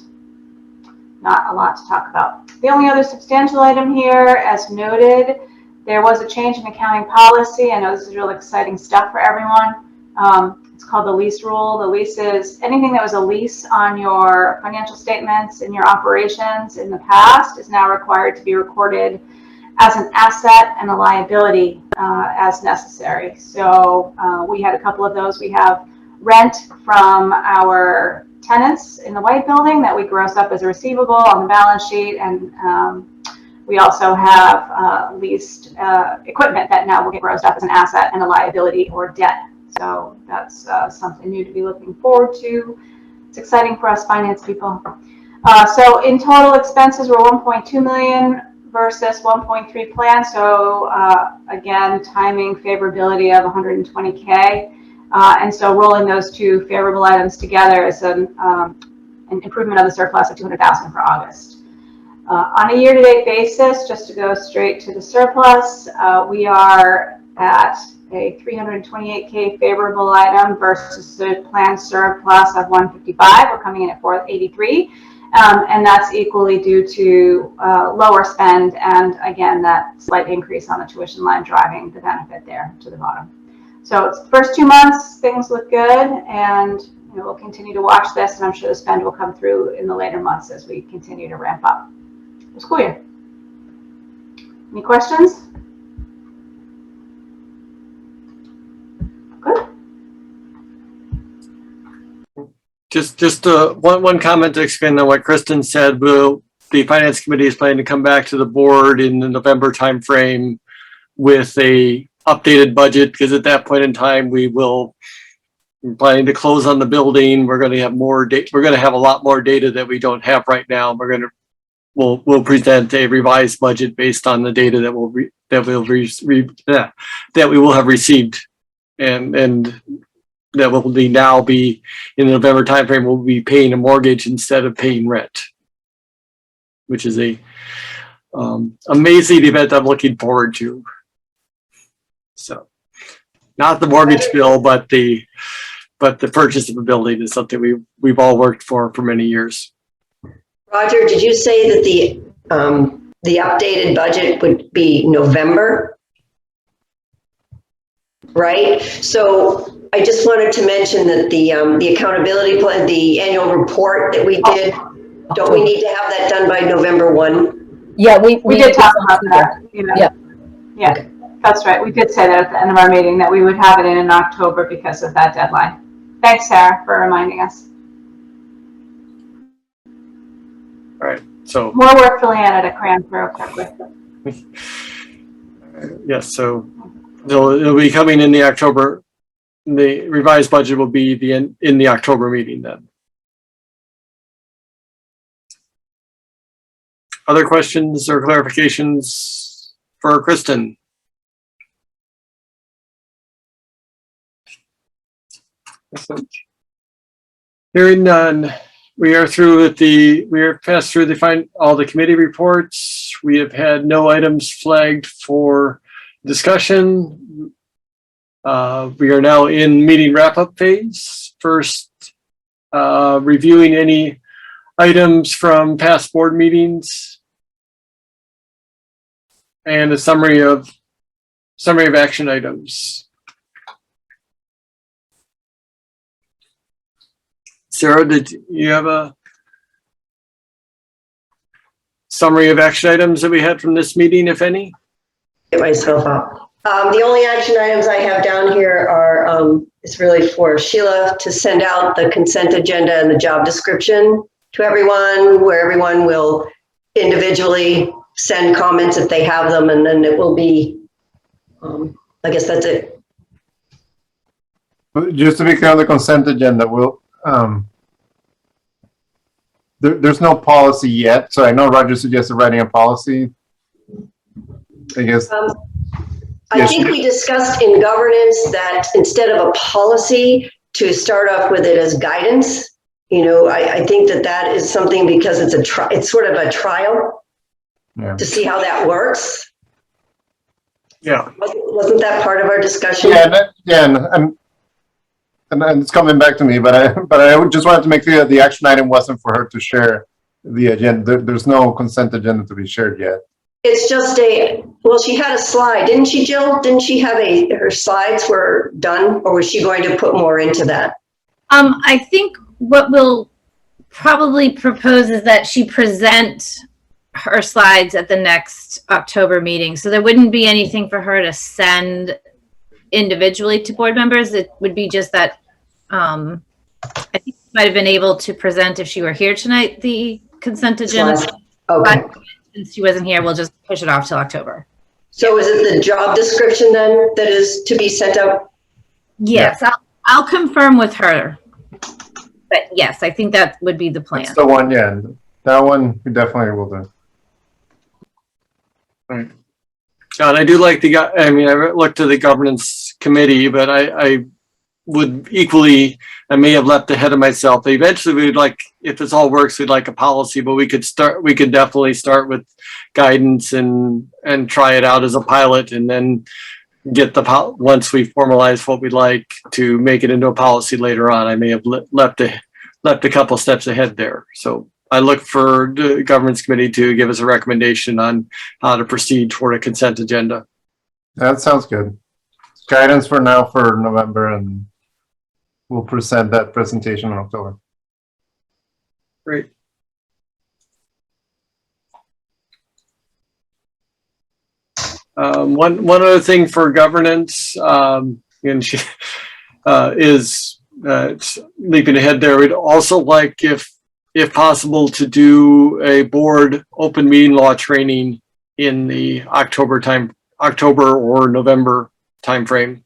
Not a lot to talk about. The only other substantial item here, as noted, there was a change in accounting policy. I know this is really exciting stuff for everyone. It's called the lease rule. The lease is anything that was a lease on your financial statements in your operations in the past is now required to be recorded as an asset and a liability as necessary. So we had a couple of those. We have rent from our tenants in the White Building that we gross up as a receivable on the balance sheet, and we also have leased equipment that now will get grossed up as an asset and a liability or debt. So that's something new to be looking forward to. It's exciting for us finance people. So in total, expenses were 1.2 million versus 1.3 plan. So again, timing favorability of 120K. And so rolling those two favorable items together is an improvement of the surplus of 200,000 for August. On a year-to-date basis, just to go straight to the surplus, we are at a 328K favorable item versus the planned surplus of 155. We're coming in at 483. And that's equally due to lower spend, and again, that slight increase on the tuition line driving the benefit there to the bottom. So it's the first 2 months, things look good, and we'll continue to watch this, and I'm sure the spend will come through in the later months as we continue to ramp up the school year. Any questions? Good. Just one comment to expand on what Kristen said. The Finance Committee is planning to come back to the board in the November timeframe with a updated budget, because at that point in time we're planning to close on the building. We're going to have more data. We're going to have a lot more data that we don't have right now. We'll present a revised budget based on the data that we will have received, and that will now be in the November timeframe. We'll be paying a mortgage instead of paying rent, which is a amazing event I'm looking forward to. So, not the mortgage bill, but the purchase of a building is something we've all worked for many years. Roger, did you say that the updated budget would be November? right? So I just wanted to mention that the accountability plan, the annual report that we did, don't we need to have that done by November 1? Yeah, We did talk about that, you know. Yeah. Yeah, Okay. that's right. We did say that at the end of our meeting, that we would have it in October because of that deadline. Thanks, Sarah, for reminding us. All right, so, More work for Leanna to cram through quickly. yes, so it'll be coming in the October, the revised budget will be in the October meeting then. Other questions or clarifications for Kristen? Hearing none, we are passed through all the committee reports. We have had no items flagged for discussion. We are now in meeting wrap-up phase. First, reviewing any items from past board meetings and a summary of action items. Sarah, did you have a summary of action items that we had from this meeting, if any? Get myself up. The only action items I have down here are, it's really for Sheila to send out the consent agenda and the job description to everyone, where everyone will individually send comments if they have them, and then it will be, I guess that's it. Just to be clear on the consent agenda, there's no policy yet, so I know Roger suggested writing a policy. I guess. I think we discussed in governance that instead of a policy, to start off with it as guidance. You know, I think that is something, because it's sort of a trial to see how that works. Yeah. Wasn't that part of our discussion? And it's coming back to me, but I just wanted to make clear that the action item wasn't for her to share the agenda. There's no consent agenda to be shared yet. It's just she had a slide, didn't she, Jill? Didn't she have her slides were done, or was she going to put more into that? I think what we'll probably propose is that she present her slides at the next October meeting. So there wouldn't be anything for her to send individually to board members. It would be just that I think she might have been able to present, if she were here tonight, the consent agenda. Okay. But since she wasn't here, we'll just push it off till October. So is it the job description then that is to be sent out? Yes, yeah. I'll confirm with her. But yes, I think that would be the plan. That's the one, yeah. That one we definitely will do. Right. John, I do like I looked to the governance committee, but I would equally, I may have leapt ahead of myself. Eventually we'd like, if this all works, we'd like a policy, but we could definitely start with guidance and try it out as a pilot, and then get once we formalize what we'd like to make it into a policy later on. I may have leapt a couple steps ahead there. So I look for the governance committee to give us a recommendation on how to proceed toward a consent agenda. That sounds good. Guidance for now for November, and we'll present that presentation in October. Great. One other thing for governance, and she is leaping ahead there. We'd also like, if possible, to do a board open meeting law training in the October or November timeframe.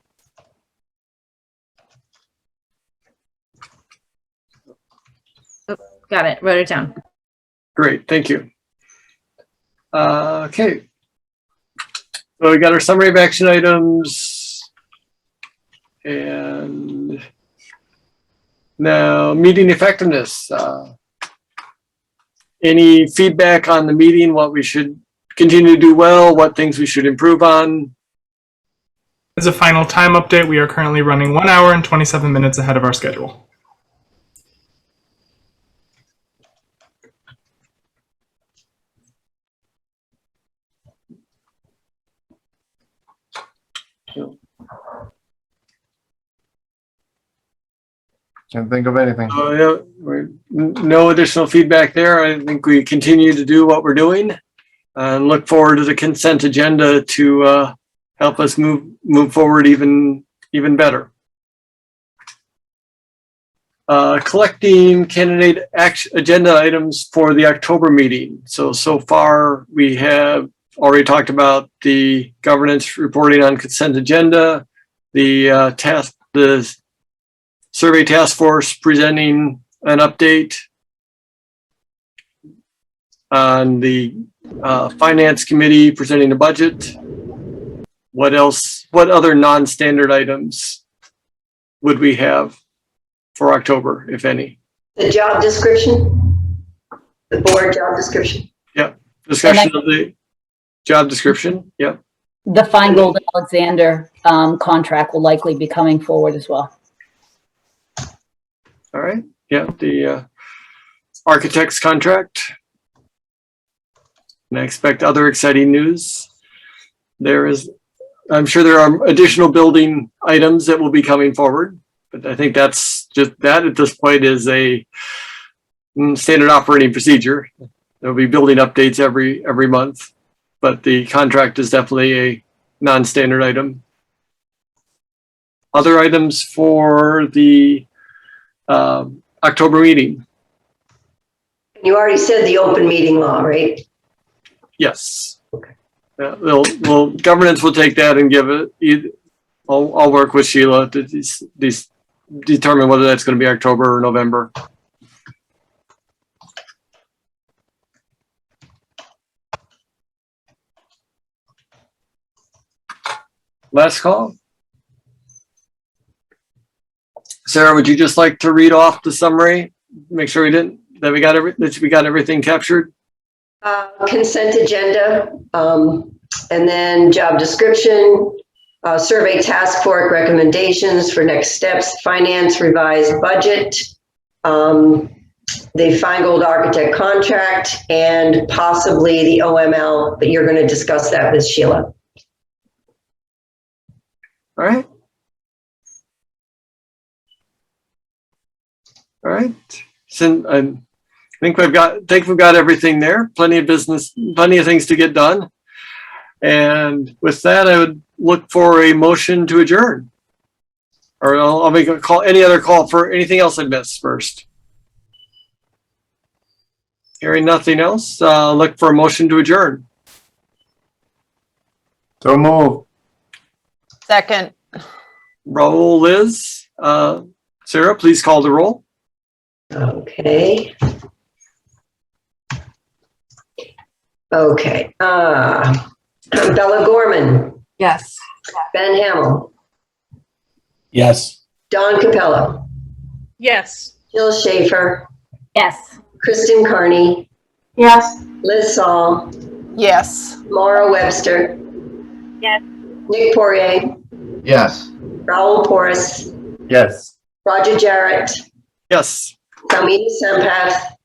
Got it. Wrote it down. Great, thank you. Okay. So we got our summary of action items, and now meeting effectiveness. Any feedback on the meeting, what we should continue to do well, what things we should improve on? As a final time update, we are currently running 1 hour and 27 minutes ahead of our schedule. Can't think of anything. No additional feedback there. I think we continue to do what we're doing and look forward to the consent agenda to help us move forward even better. Collecting candidate agenda items for the October meeting. So far we have already talked about the governance reporting on consent agenda, the survey task force presenting an update on the finance committee presenting the budget. What else? What other non-standard items would we have for October, if any? The job description, the board job description. Yep. Discussion of the job description. Yep. The Feingold Alexander contract will likely be coming forward as well. All right. Yeah. The architect's contract. And I expect other exciting news. I'm sure there are additional building items that will be coming forward, but I think that's just that at this point is a standard operating procedure. There'll be building updates every month, but the contract is definitely a non-standard item. Other items for the October meeting. You already said the open meeting law, right? Yes. Okay. Governance will take that and give it. I'll work with Sheila to determine whether that's going to be October or November. Last call. Sarah, would you just like to read off the summary? Make sure we got everything captured. Consent agenda, and then job description, survey task force recommendations for next steps, finance revised budget, the Feingold architect contract, and possibly the OML, but you're going to discuss that with Sheila. All right. All right. So I think we've got everything there. Plenty of business, plenty of things to get done. And with that, I would look for a motion to adjourn. Or I'll make a call, any other call for anything else I missed first. Hearing nothing else, look for a motion to adjourn. So move. Second. Roll Liz. Sarah, please call the roll. Okay. Okay. Bella Gorman. Yes. Ben Hamill. Yes. Don Capello. Yes. Jill Schaefer. Yes. Kristen Carney. Yes. Liz Saul. Yes. Maura Webster. Yes. Nick Poirier. Yes. Raul Porras. Yes. Roger Jarrett. Yes. Kamini Sampath.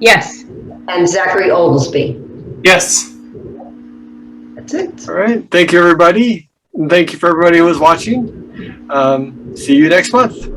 Yes. And Zachary Oglesby. Yes. That's it. All right. Thank you, everybody. And thank you for everybody who was watching. See you next month.